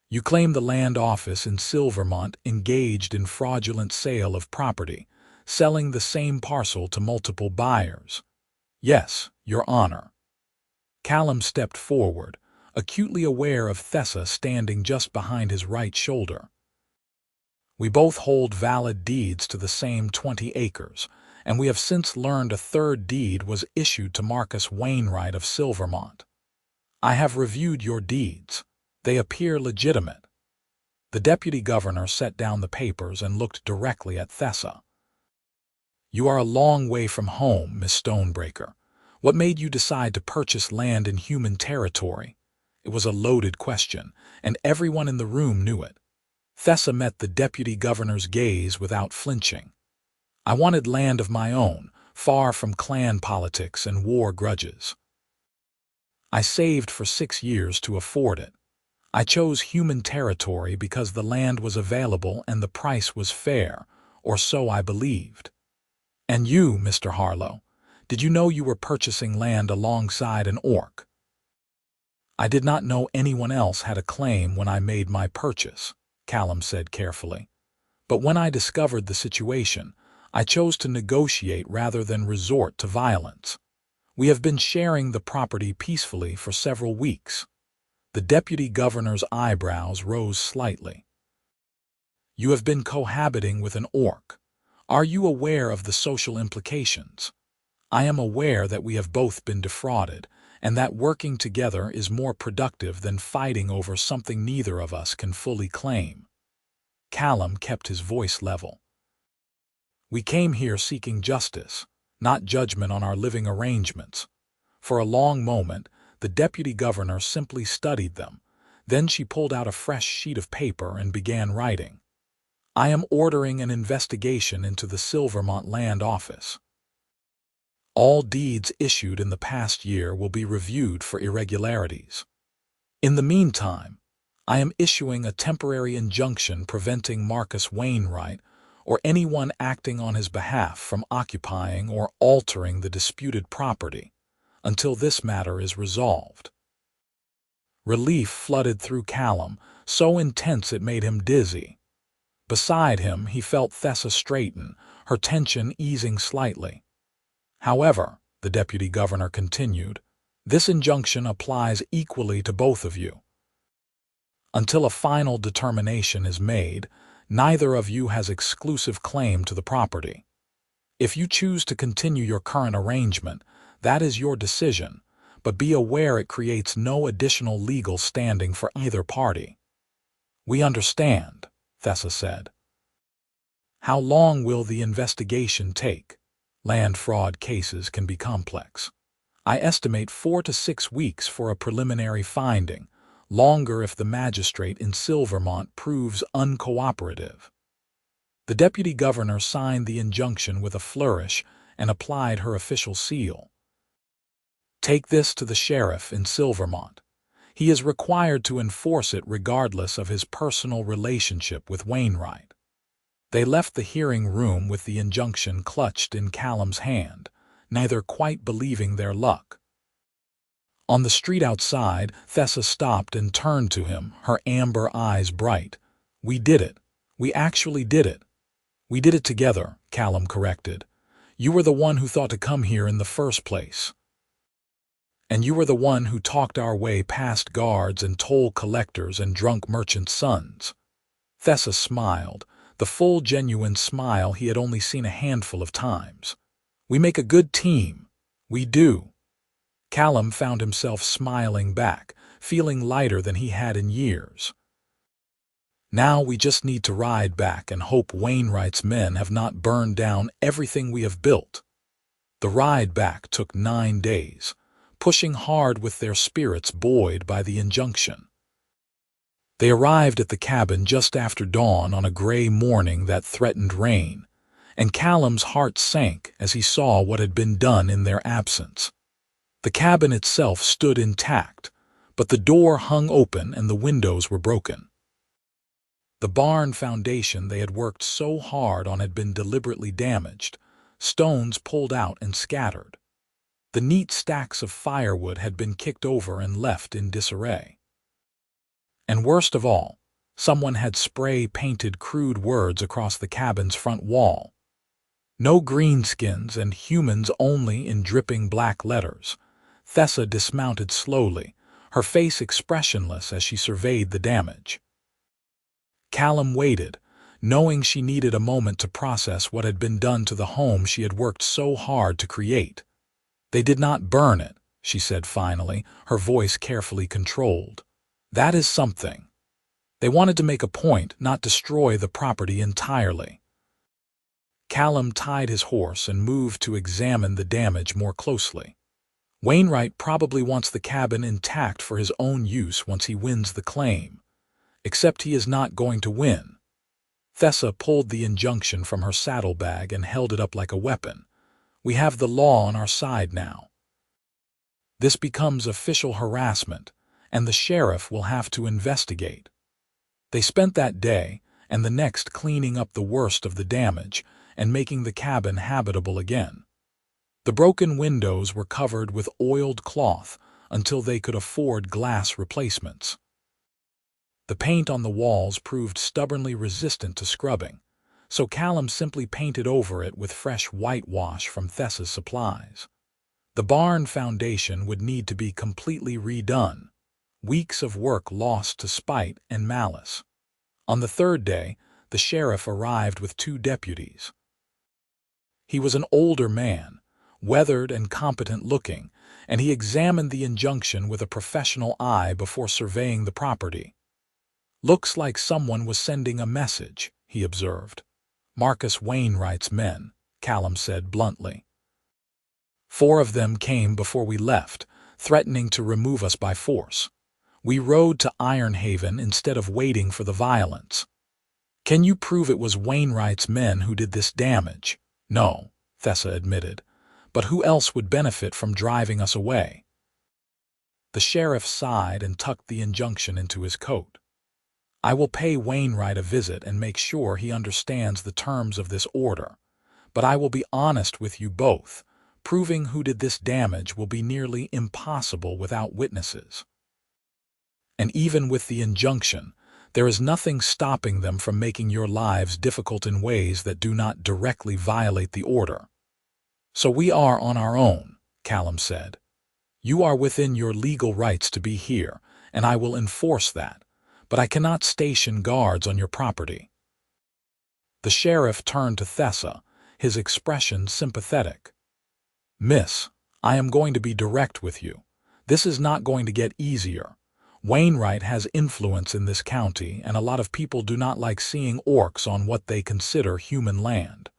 You claim the land office in Silvermont engaged in fraudulent sale of property, selling the same parcel to multiple buyers. Yes, Your Honor. Callum stepped forward, acutely aware of Thessa standing just behind his right shoulder. We both hold valid deeds to the same 20 acres, and we have since learned a third deed was issued to Marcus Wainwright of Silvermont. I have reviewed your deeds. They appear legitimate. The deputy governor set down the papers and looked directly at Thessa. You are a long way from home, Miss Stonebreaker. What made you decide to purchase land in human territory? It was a loaded question, and everyone in the room knew it. Thessa met the deputy governor's gaze without flinching. I wanted land of my own, far from clan politics and war grudges. I saved for 6 years to afford it. I chose human territory because the land was available and the price was fair, or so I believed. And you, Mr. Harlow, did you know you were purchasing land alongside an orc? I did not know anyone else had a claim when I made my purchase, Callum said carefully. But when I discovered the situation, I chose to negotiate rather than resort to violence. We have been sharing the property peacefully for several weeks. The deputy governor's eyebrows rose slightly. You have been cohabiting with an orc. Are you aware of the social implications? I am aware that we have both been defrauded, and that working together is more productive than fighting over something neither of us can fully claim. Callum kept his voice level. We came here seeking justice, not judgment on our living arrangements. For a long moment, the deputy governor simply studied them. Then she pulled out a fresh sheet of paper and began writing. I am ordering an investigation into the Silvermont Land Office. All deeds issued in the past year will be reviewed for irregularities. In the meantime, I am issuing a temporary injunction preventing Marcus Wainwright or anyone acting on his behalf from occupying or altering the disputed property until this matter is resolved. Relief flooded through Callum, so intense it made him dizzy. Beside him, he felt Thessa straighten, her tension easing slightly. However, the deputy governor continued, this injunction applies equally to both of you. Until a final determination is made, neither of you has exclusive claim to the property. If you choose to continue your current arrangement, that is your decision, but be aware it creates no additional legal standing for either party. We understand, Thessa said. How long will the investigation take? Land fraud cases can be complex. I estimate 4 to 6 weeks for a preliminary finding, longer if the magistrate in Silvermont proves uncooperative. The deputy governor signed the injunction with a flourish and applied her official seal. Take this to the sheriff in Silvermont. He is required to enforce it regardless of his personal relationship with Wainwright." They left the hearing room with the injunction clutched in Callum's hand, neither quite believing their luck. On the street outside, Thessa stopped and turned to him, her amber eyes bright. "We did it. We actually did it." "We did it together," Callum corrected. "You were the one who thought to come here in the first place. And you were the one who talked our way past guards and toll collectors and drunk merchants' sons." Thessa smiled, the full genuine smile he had only seen a handful of times. "We make a good team. We do." Callum found himself smiling back, feeling lighter than he had in years. "Now we just need to ride back and hope Wainwright's men have not burned down everything we have built." The ride back took 9 days, pushing hard with their spirits buoyed by the injunction. They arrived at the cabin just after dawn on a gray morning that threatened rain, and Callum's heart sank as he saw what had been done in their absence. The cabin itself stood intact, but the door hung open and the windows were broken. The barn foundation they had worked so hard on had been deliberately damaged, stones pulled out and scattered. The neat stacks of firewood had been kicked over and left in disarray. And worst of all, someone had spray-painted crude words across the cabin's front wall. "No greenskins and humans only" in dripping black letters. Thessa dismounted slowly, her face expressionless as she surveyed the damage. Callum waited, knowing she needed a moment to process what had been done to the home she had worked so hard to create. "They did not burn it," she said finally, her voice carefully controlled. "That is something. They wanted to make a point, not destroy the property entirely." Callum tied his horse and moved to examine the damage more closely. Wainwright probably wants the cabin intact for his own use once he wins the claim. Except he is not going to win. Thessa pulled the injunction from her saddlebag and held it up like a weapon. "We have the law on our side now. This becomes official harassment, and the sheriff will have to investigate." They spent that day and the next cleaning up the worst of the damage and making the cabin habitable again. The broken windows were covered with oiled cloth until they could afford glass replacements. The paint on the walls proved stubbornly resistant to scrubbing, so Callum simply painted over it with fresh whitewash from Thessa's supplies. The barn foundation would need to be completely redone, weeks of work lost to spite and malice. On the third day, the sheriff arrived with 2 deputies. He was an older man, weathered and competent-looking, and he examined the injunction with a professional eye before surveying the property. "Looks like someone was sending a message," he observed. "Marcus Wainwright's men," Callum said bluntly. "4 of them came before we left, threatening to remove us by force. We rode to Ironhaven instead of waiting for the violence." "Can you prove it was Wainwright's men who did this damage?" "No," Thessa admitted. "But who else would benefit from driving us away?" The sheriff sighed and tucked the injunction into his coat. "I will pay Wainwright a visit and make sure he understands the terms of this order. But I will be honest with you both. Proving who did this damage will be nearly impossible without witnesses. And even with the injunction, there is nothing stopping them from making your lives difficult in ways that do not directly violate the order. So we are on our own," Callum said. "You are within your legal rights to be here, and I will enforce that. But I cannot station guards on your property." The sheriff turned to Thessa, his expression sympathetic. "Miss, I am going to be direct with you. This is not going to get easier. Wainwright has influence in this county, and a lot of people do not like seeing orcs on what they consider human land.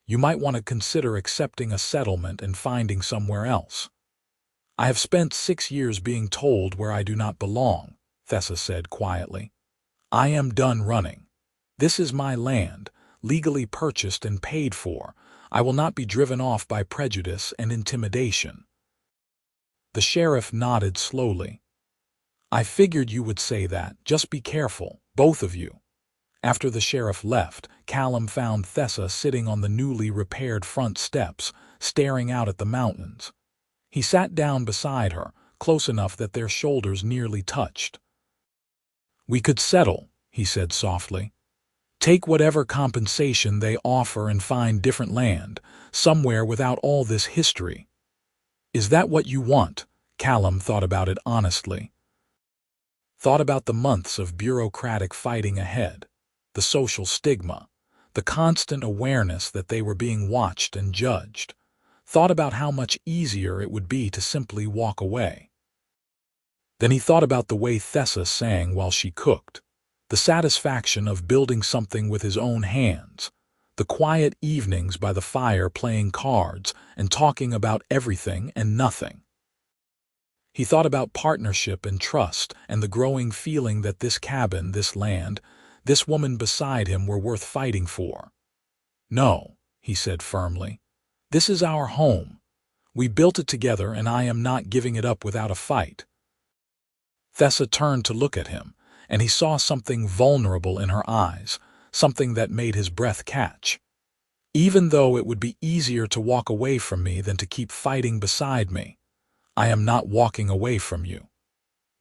You might want to consider accepting a settlement and finding somewhere else." "I have spent 6 years being told where I do not belong," Thessa said quietly. "I am done running. This is my land, legally purchased and paid for. I will not be driven off by prejudice and intimidation." The sheriff nodded slowly. I figured you would say that. Just be careful, both of you. After the sheriff left, Callum found Thessa sitting on the newly repaired front steps, staring out at the mountains. He sat down beside her, close enough that their shoulders nearly touched. We could settle, he said softly. Take whatever compensation they offer and find different land, somewhere without all this history. Is that what you want? Callum thought about it honestly. Thought about the months of bureaucratic fighting ahead, the social stigma, the constant awareness that they were being watched and judged. Thought about how much easier it would be to simply walk away. Then he thought about the way Thessa sang while she cooked, the satisfaction of building something with his own hands, the quiet evenings by the fire playing cards and talking about everything and nothing. He thought about partnership and trust and the growing feeling that this cabin, this land, this woman beside him were worth fighting for. No, he said firmly. This is our home. We built it together and I am not giving it up without a fight. Thessa turned to look at him, and he saw something vulnerable in her eyes, something that made his breath catch. Even though it would be easier to walk away from me than to keep fighting beside me, I am not walking away from you.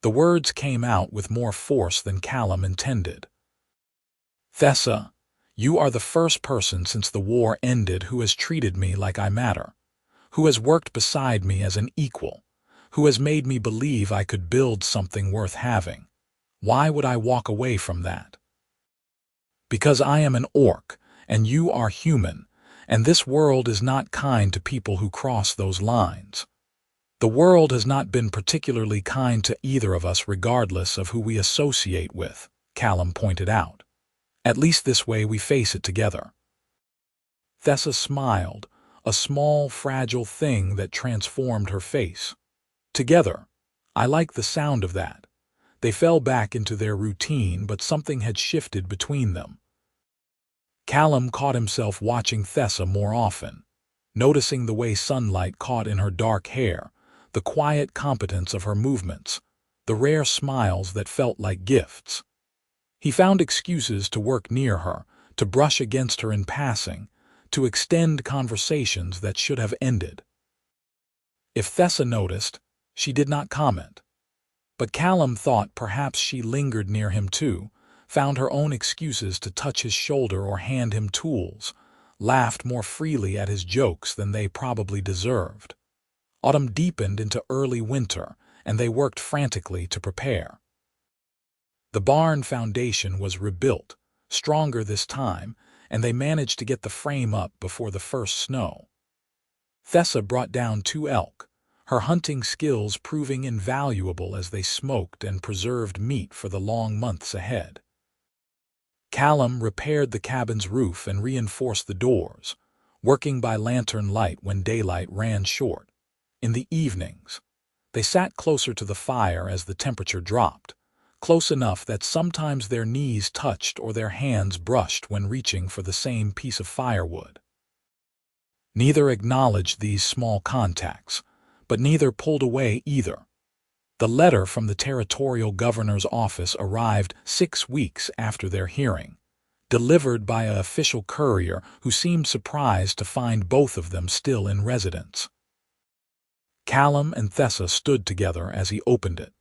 The words came out with more force than Callum intended. Thessa, you are the first person since the war ended who has treated me like I matter, who has worked beside me as an equal, who has made me believe I could build something worth having. Why would I walk away from that? Because I am an orc, and you are human, and this world is not kind to people who cross those lines. The world has not been particularly kind to either of us regardless of who we associate with, Callum pointed out. At least this way we face it together. Thessa smiled, a small, fragile thing that transformed her face. Together. I like the sound of that. They fell back into their routine, but something had shifted between them. Callum caught himself watching Thessa more often, noticing the way sunlight caught in her dark hair, the quiet competence of her movements, the rare smiles that felt like gifts. He found excuses to work near her, to brush against her in passing, to extend conversations that should have ended. If Thessa noticed, she did not comment. But Callum thought perhaps she lingered near him too, found her own excuses to touch his shoulder or hand him tools, laughed more freely at his jokes than they probably deserved. Autumn deepened into early winter, and they worked frantically to prepare. The barn foundation was rebuilt, stronger this time, and they managed to get the frame up before the first snow. Thessa brought down 2 elk, her hunting skills proving invaluable as they smoked and preserved meat for the long months ahead. Callum repaired the cabin's roof and reinforced the doors, working by lantern light when daylight ran short. In the evenings, they sat closer to the fire as the temperature dropped, close enough that sometimes their knees touched or their hands brushed when reaching for the same piece of firewood. Neither acknowledged these small contacts, but neither pulled away either. The letter from the territorial governor's office arrived 6 weeks after their hearing, delivered by an official courier who seemed surprised to find both of them still in residence. Callum and Thessa stood together as he opened it,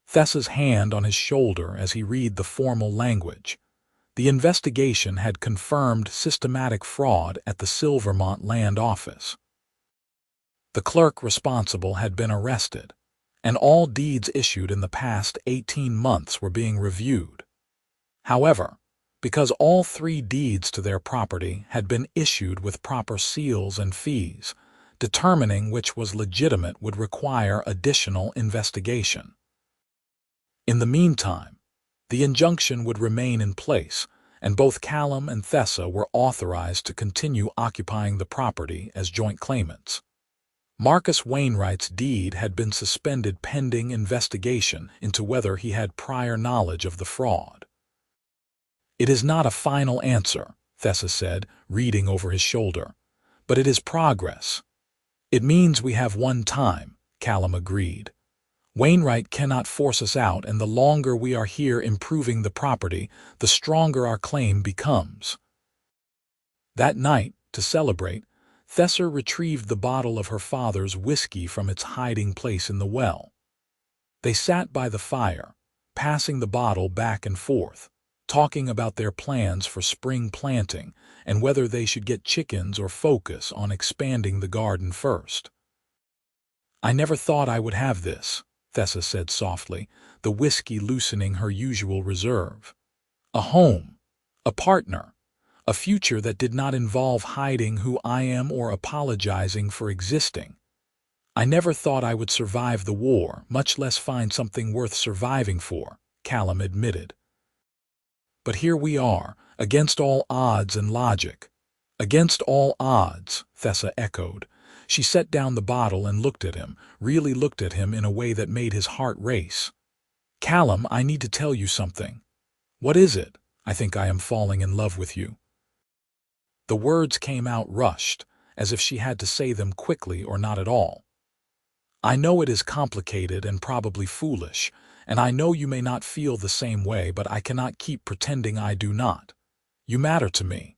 Thessa's hand on his shoulder as he read the formal language. The investigation had confirmed systematic fraud at the Silvermont Land Office. The clerk responsible had been arrested, and all deeds issued in the past 18 months were being reviewed. However, because all 3 deeds to their property had been issued with proper seals and fees, determining which was legitimate would require additional investigation. In the meantime, the injunction would remain in place, and both Callum and Thessa were authorized to continue occupying the property as joint claimants. Marcus Wainwright's deed had been suspended pending investigation into whether he had prior knowledge of the fraud. It is not a final answer, Thessa said, reading over his shoulder, but it is progress. It means we have one time, Callum agreed. Wainwright cannot force us out, and the longer we are here improving the property, the stronger our claim becomes. That night, to celebrate, Thessa retrieved the bottle of her father's whiskey from its hiding place in the well. They sat by the fire, passing the bottle back and forth, talking about their plans for spring planting and whether they should get chickens or focus on expanding the garden first. "I never thought I would have this," Thessa said softly, the whiskey loosening her usual reserve. "A home, a partner, a future that did not involve hiding who I am or apologizing for existing. I never thought I would survive the war, much less find something worth surviving for," Callum admitted. "But here we are, against all odds and logic." "Against all odds," Thessa echoed. She set down the bottle and looked at him, really looked at him in a way that made his heart race. "Callum, I need to tell you something." "What is it?" "I think I am falling in love with you." The words came out rushed, as if she had to say them quickly or not at all. "I know it is complicated and probably foolish, and I know you may not feel the same way, but I cannot keep pretending I do not. You matter to me.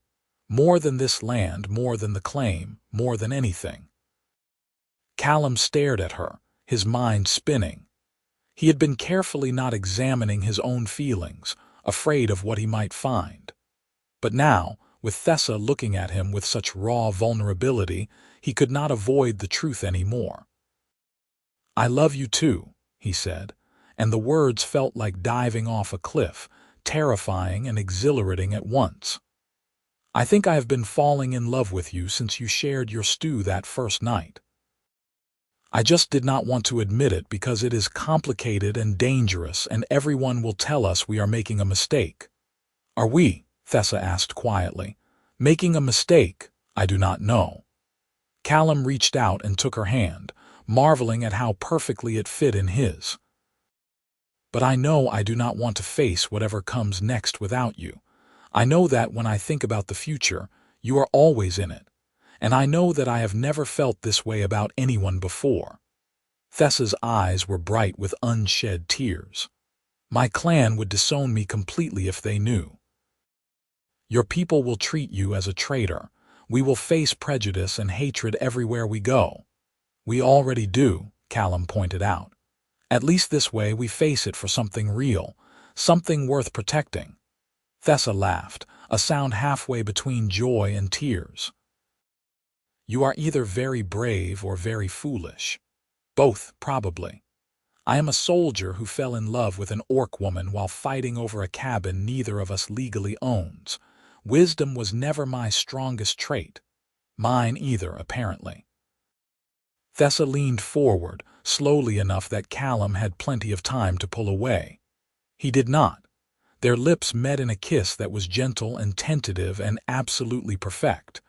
More than this land, more than the claim, more than anything." Callum stared at her, his mind spinning. He had been carefully not examining his own feelings, afraid of what he might find. But now, with Thessa looking at him with such raw vulnerability, he could not avoid the truth anymore. "I love you too," he said, and the words felt like diving off a cliff, terrifying and exhilarating at once. "I think I have been falling in love with you since you shared your stew that first night. I just did not want to admit it because it is complicated and dangerous, and everyone will tell us we are making a mistake." "Are we?" Thessa asked quietly. "Making a mistake? I do not know." Callum reached out and took her hand, marveling at how perfectly it fit in his. "But I know I do not want to face whatever comes next without you. I know that when I think about the future, you are always in it. And I know that I have never felt this way about anyone before." Thessa's eyes were bright with unshed tears. "My clan would disown me completely if they knew. Your people will treat you as a traitor. We will face prejudice and hatred everywhere we go." "We already do," Callum pointed out. "At least this way we face it for something real, something worth protecting." Thessa laughed, a sound halfway between joy and tears. "You are either very brave or very foolish. Both, probably. I am a soldier who fell in love with an orc woman while fighting over a cabin neither of us legally owns. Wisdom was never my strongest trait. Mine either, apparently." Thessa leaned forward, slowly enough that Callum had plenty of time to pull away. He did not. Their lips met in a kiss that was gentle and tentative and absolutely perfect.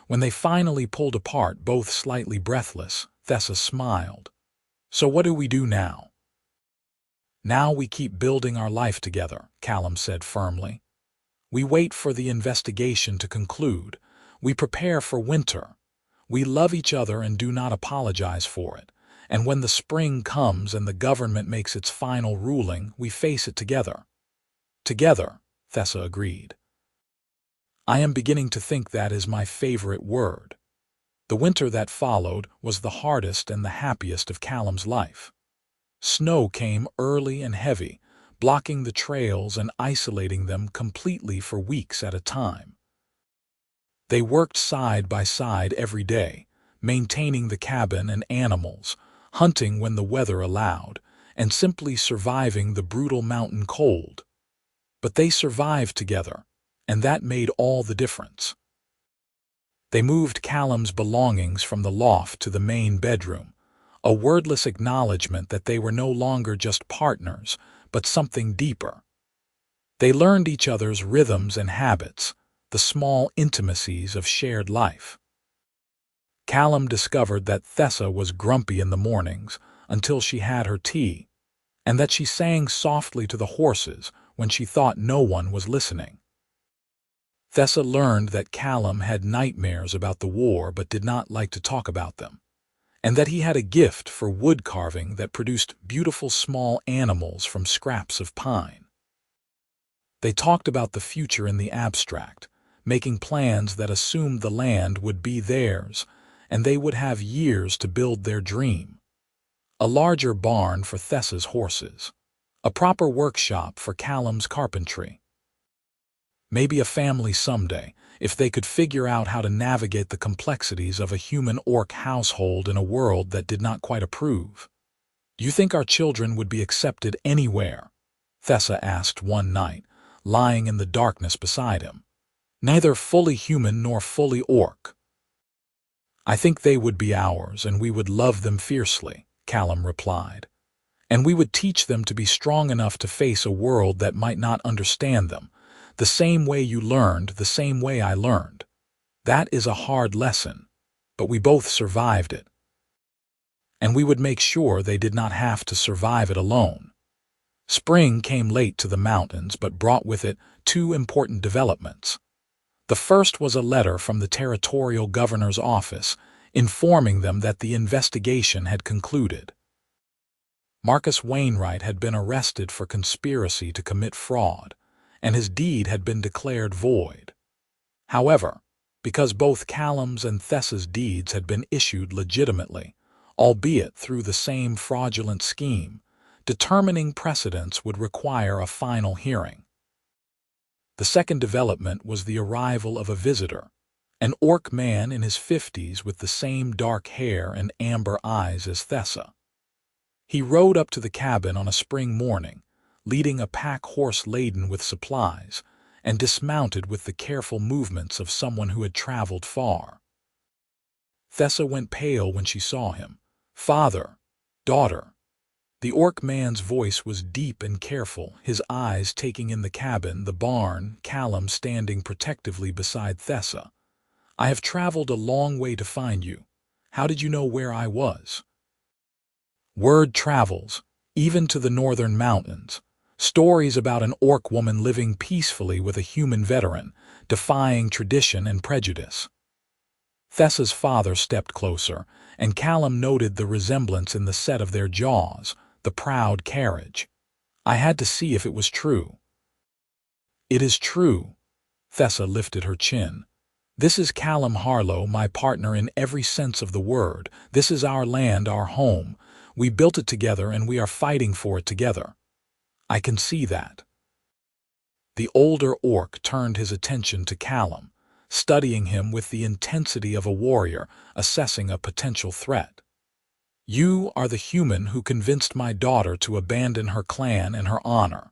When they finally pulled apart, both slightly breathless, Thessa smiled. "So what do we do now?" "Now we keep building our life together," Callum said firmly. "We wait for the investigation to conclude. We prepare for winter. We love each other and do not apologize for it. And when the spring comes and the government makes its final ruling, we face it together." "Together," Thessa agreed. "I am beginning to think that is my favorite word." The winter that followed was the hardest and the happiest of Callum's life. Snow came early and heavy, blocking the trails and isolating them completely for weeks at a time. They worked side by side every day, maintaining the cabin and animals, hunting when the weather allowed, and simply surviving the brutal mountain cold. But they survived together, and that made all the difference. They moved Callum's belongings from the loft to the main bedroom, a wordless acknowledgement that they were no longer just partners, but something deeper. They learned each other's rhythms and habits, the small intimacies of shared life. Callum discovered that Thessa was grumpy in the mornings until she had her tea, and that she sang softly to the horses when she thought no one was listening. Thessa learned that Callum had nightmares about the war but did not like to talk about them, and that he had a gift for wood carving that produced beautiful small animals from scraps of pine. They talked about the future in the abstract, making plans that assumed the land would be theirs, and they would have years to build their dream. A larger barn for Thessa's horses, a proper workshop for Callum's carpentry. Maybe a family someday, if they could figure out how to navigate the complexities of a human orc household in a world that did not quite approve. "Do you think our children would be accepted anywhere?" Thessa asked one night, lying in the darkness beside him. "Neither fully human nor fully orc." "I think they would be ours, and we would love them fiercely," Callum replied. "And we would teach them to be strong enough to face a world that might not understand them, the same way you learned, the same way I learned. That is a hard lesson, but we both survived it. And we would make sure they did not have to survive it alone." Spring came late to the mountains, but brought with it two important developments. The first was a letter from the territorial governor's office, informing them that the investigation had concluded. Marcus Wainwright had been arrested for conspiracy to commit fraud, and his deed had been declared void. However, because both Callum's and Thessa's deeds had been issued legitimately, albeit through the same fraudulent scheme, determining precedence would require a final hearing. The second development was the arrival of a visitor, an orc man in his 50s with the same dark hair and amber eyes as Thessa. He rode up to the cabin on a spring morning, leading a pack horse laden with supplies, and dismounted with the careful movements of someone who had traveled far. Thessa went pale when she saw him. "Father, daughter." The orc man's voice was deep and careful, his eyes taking in the cabin, the barn, Callum standing protectively beside Thessa. "I have traveled a long way to find you. How did you know where I was?" "Word travels, even to the northern mountains. Stories about an orc woman living peacefully with a human veteran, defying tradition and prejudice." Thessa's father stepped closer, and Callum noted the resemblance in the set of their jaws, the proud carriage. "I had to see if it was true." "It is true." Thessa lifted her chin. "This is Callum Harlow, my partner in every sense of the word. This is our land, our home. We built it together and we are fighting for it together. I can see that." The older orc turned his attention to Callum, studying him with the intensity of a warrior assessing a potential threat. "You are the human who convinced my daughter to abandon her clan and her honor."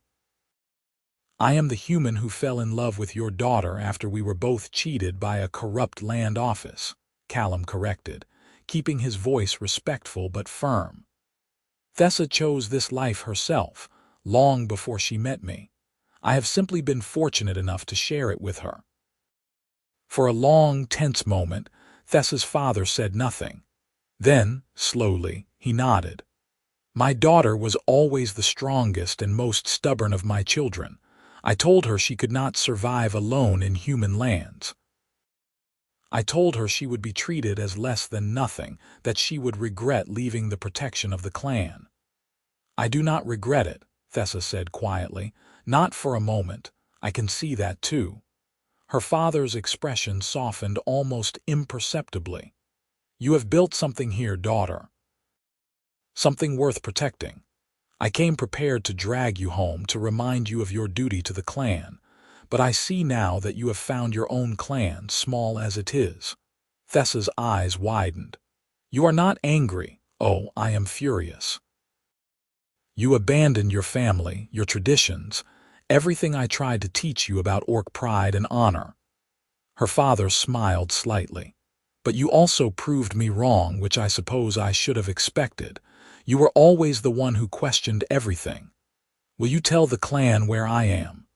"I am the human who fell in love with your daughter after we were both cheated by a corrupt land office," Callum corrected, keeping his voice respectful but firm. "Thessa chose this life herself, long before she met me. I have simply been fortunate enough to share it with her." For a long, tense moment, Thessa's father said nothing. Then, slowly, he nodded. "My daughter was always the strongest and most stubborn of my children. I told her she could not survive alone in human lands. I told her she would be treated as less than nothing, that she would regret leaving the protection of the clan." "I do not regret it," Thessa said quietly. "Not for a moment. I can see that too." Her father's expression softened almost imperceptibly. "You have built something here, daughter. Something worth protecting. I came prepared to drag you home to remind you of your duty to the clan, but I see now that you have found your own clan, small as it is." Thessa's eyes widened. "You are not angry. Oh, I am furious. You abandoned your family, your traditions, everything I tried to teach you about orc pride and honor." Her father smiled slightly. "But you also proved me wrong, which I suppose I should have expected. You were always the one who questioned everything. Will you tell the clan where I am?"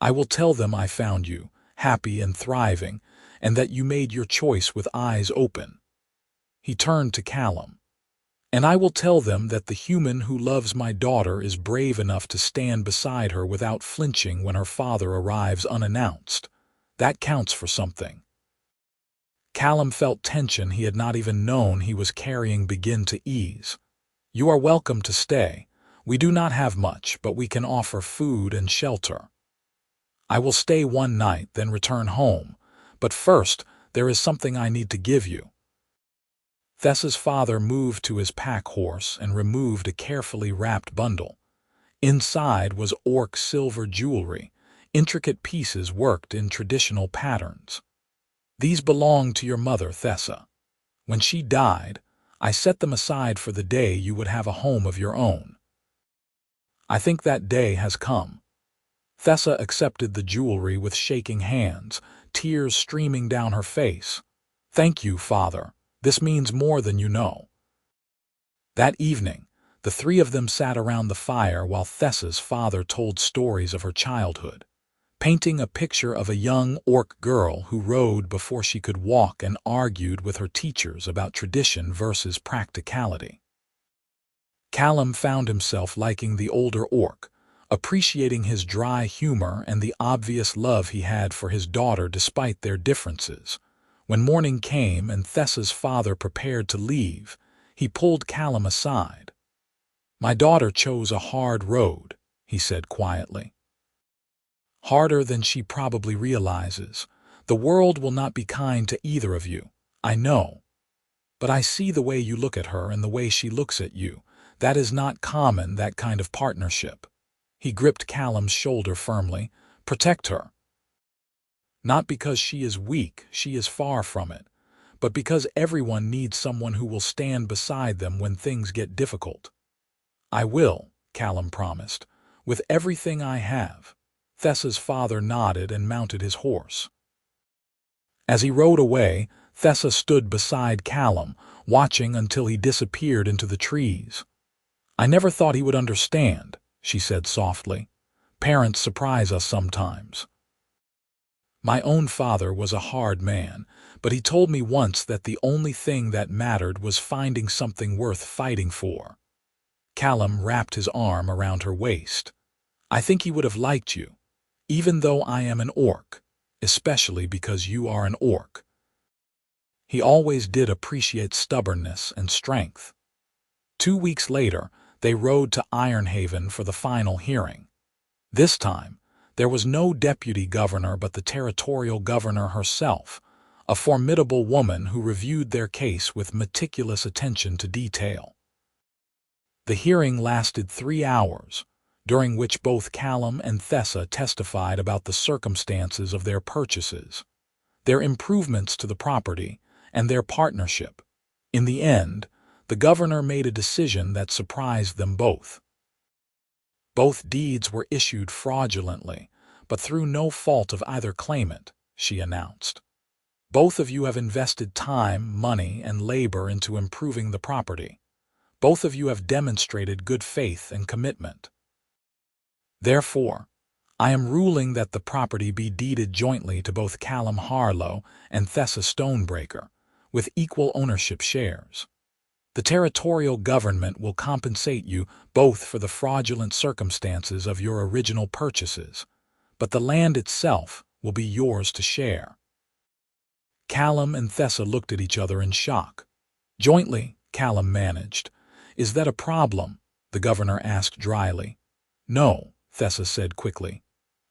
"I will tell them I found you, happy and thriving, and that you made your choice with eyes open." He turned to Callum. "And I will tell them that the human who loves my daughter is brave enough to stand beside her without flinching when her father arrives unannounced. That counts for something." Callum felt tension he had not even known he was carrying begin to ease. "You are welcome to stay. We do not have much, but we can offer food and shelter. I will stay one night, then return home. But first, there is something I need to give you." Thessa's father moved to his pack horse and removed a carefully wrapped bundle. Inside was orc silver jewelry, intricate pieces worked in traditional patterns. "These belong to your mother, Thessa. When she died, I set them aside for the day you would have a home of your own. I think that day has come." Thessa accepted the jewelry with shaking hands, tears streaming down her face. "Thank you, Father. This means more than you know." That evening, the three of them sat around the fire while Thessa's father told stories of her childhood, painting a picture of a young orc girl who rode before she could walk and argued with her teachers about tradition versus practicality. Callum found himself liking the older orc, appreciating his dry humor and the obvious love he had for his daughter despite their differences. When morning came and Thessa's father prepared to leave, he pulled Callum aside. "My daughter chose a hard road," he said quietly. "Harder than she probably realizes. The world will not be kind to either of you, I know. But I see the way you look at her and the way she looks at you. That is not common, that kind of partnership." He gripped Callum's shoulder firmly. "Protect her. Not because she is weak, she is far from it, but because everyone needs someone who will stand beside them when things get difficult." "I will," Callum promised, "with everything I have." Thessa's father nodded and mounted his horse. As he rode away, Thessa stood beside Callum, watching until he disappeared into the trees. "I never thought he would understand," she said softly. "Parents surprise us sometimes. My own father was a hard man, but he told me once that the only thing that mattered was finding something worth fighting for." Callum wrapped his arm around her waist. "I think he would have liked you, even though I am an orc, especially because you are an orc. He always did appreciate stubbornness and strength." 2 weeks later, they rode to Ironhaven for the final hearing. This time, there was no deputy governor but the territorial governor herself, a formidable woman who reviewed their case with meticulous attention to detail. The hearing lasted 3 hours, during which both Callum and Thessa testified about the circumstances of their purchases, their improvements to the property, and their partnership. In the end, the governor made a decision that surprised them both. "Both deeds were issued fraudulently, but through no fault of either claimant," she announced. "Both of you have invested time, money, and labor into improving the property. Both of you have demonstrated good faith and commitment. Therefore, I am ruling that the property be deeded jointly to both Callum Harlow and Thessa Stonebreaker, with equal ownership shares. The territorial government will compensate you both for the fraudulent circumstances of your original purchases, but the land itself will be yours to share." Callum and Thessa looked at each other in shock. "Jointly," Callum managed. "Is that a problem?" the governor asked dryly. "No," Thessa said quickly.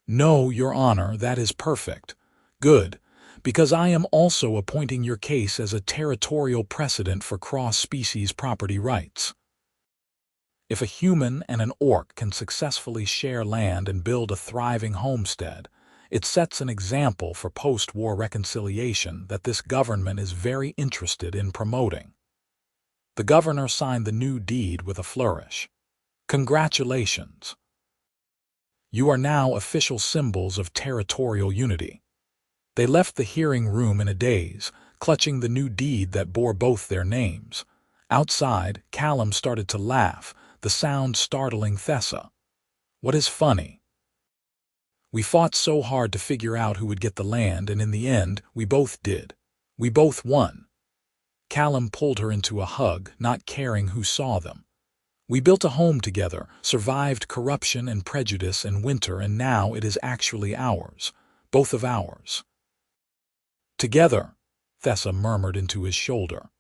"No, Your Honor, that is perfect. Good, because I am also appointing your case as a territorial precedent for cross-species property rights. If a human and an orc can successfully share land and build a thriving homestead, it sets an example for post-war reconciliation that this government is very interested in promoting." The governor signed the new deed with a flourish. "Congratulations. You are now official symbols of territorial unity." They left the hearing room in a daze, clutching the new deed that bore both their names. Outside, Callum started to laugh, the sound startling Thessa. "What is funny? We fought so hard to figure out who would get the land, and in the end, we both did. We both won." Callum pulled her into a hug, not caring who saw them. "We built a home together, survived corruption and prejudice and winter, and now it is actually ours, both of ours. Together," Thessa murmured into his shoulder.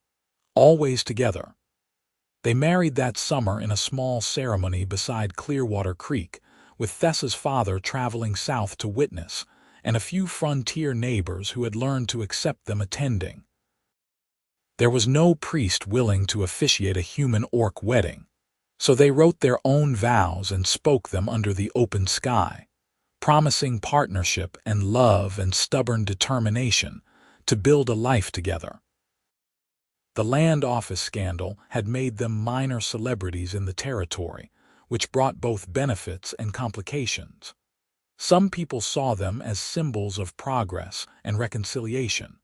Always together. They married that summer in a small ceremony beside Clearwater Creek, with Thessa's father traveling south to witness, and a few frontier neighbors who had learned to accept them attending. There was no priest willing to officiate a human orc wedding, so they wrote their own vows and spoke them under the open sky, promising partnership and love and stubborn determination to build a life together. The land office scandal had made them minor celebrities in the territory, which brought both benefits and complications. Some people saw them as symbols of progress and reconciliation.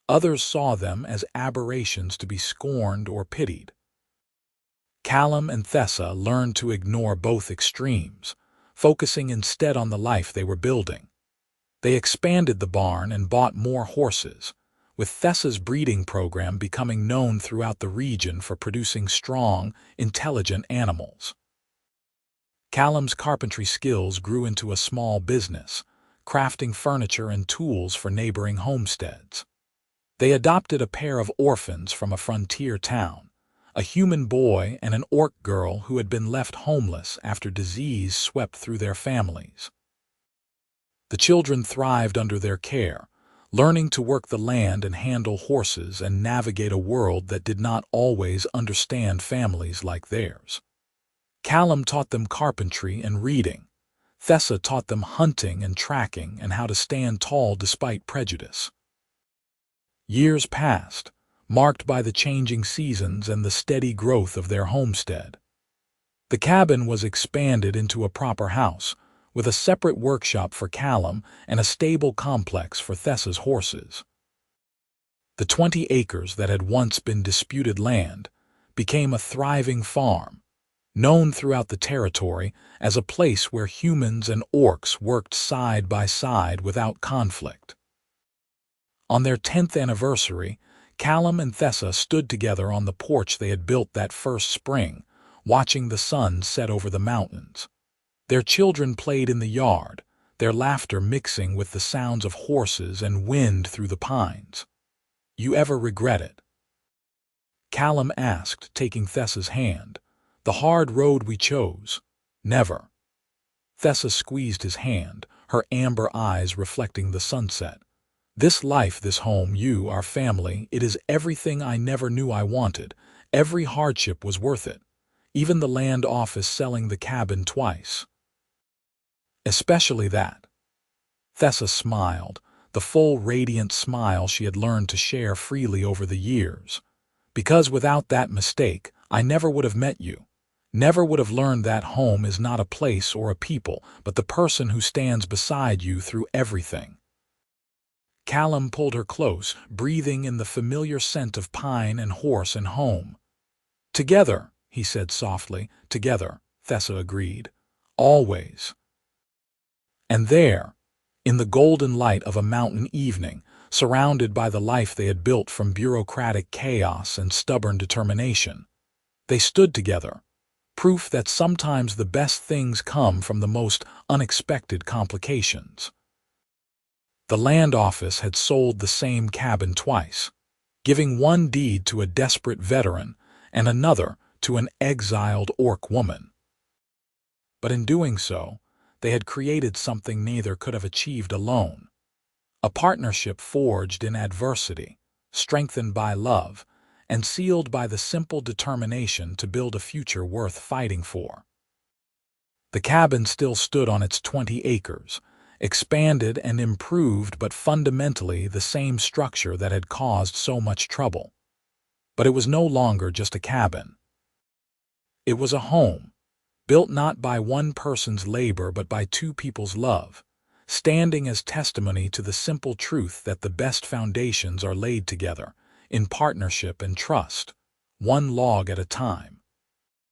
Others saw them as aberrations to be scorned or pitied. Callum and Thessa learned to ignore both extremes, focusing instead on the life they were building. They expanded the barn and bought more horses, with Thessa's breeding program becoming known throughout the region for producing strong, intelligent animals. Callum's carpentry skills grew into a small business, crafting furniture and tools for neighboring homesteads. They adopted a pair of orphans from a frontier town, a human boy and an orc girl who had been left homeless after disease swept through their families. The children thrived under their care, learning to work the land and handle horses and navigate a world that did not always understand families like theirs. Callum taught them carpentry and reading. Thessa taught them hunting and tracking and how to stand tall despite prejudice. Years passed, marked by the changing seasons and the steady growth of their homestead. The cabin was expanded into a proper house, with a separate workshop for Callum and a stable complex for Thessa's horses. The 20 acres that had once been disputed land became a thriving farm, known throughout the territory as a place where humans and orcs worked side by side without conflict. On their 10th anniversary, Callum and Thessa stood together on the porch they had built that first spring, watching the sun set over the mountains. Their children played in the yard, their laughter mixing with the sounds of horses and wind through the pines. "You ever regret it?" Callum asked, taking Thessa's hand. "The hard road we chose." "Never." Thessa squeezed his hand, her amber eyes reflecting the sunset. "This life, this home, you, our family, it is everything I never knew I wanted. Every hardship was worth it. Even the land office selling the cabin twice. Especially that." Thessa smiled, the full, radiant smile she had learned to share freely over the years. "Because without that mistake, I never would have met you. Never would have learned that home is not a place or a people, but the person who stands beside you through everything." Callum pulled her close, breathing in the familiar scent of pine and horse and home. "Together," he said softly. "Together," Thessa agreed. "Always." And there, in the golden light of a mountain evening, surrounded by the life they had built from bureaucratic chaos and stubborn determination, they stood together, proof that sometimes the best things come from the most unexpected complications. The land office had sold the same cabin twice, giving one deed to a desperate veteran and another to an exiled orc woman. But in doing so, they had created something neither could have achieved alone. A partnership forged in adversity, strengthened by love, and sealed by the simple determination to build a future worth fighting for. The cabin still stood on its 20 acres, expanded and improved, but fundamentally the same structure that had caused so much trouble. But it was no longer just a cabin. It was a home, built not by one person's labor but by two people's love, standing as testimony to the simple truth that the best foundations are laid together, in partnership and trust, one log at a time.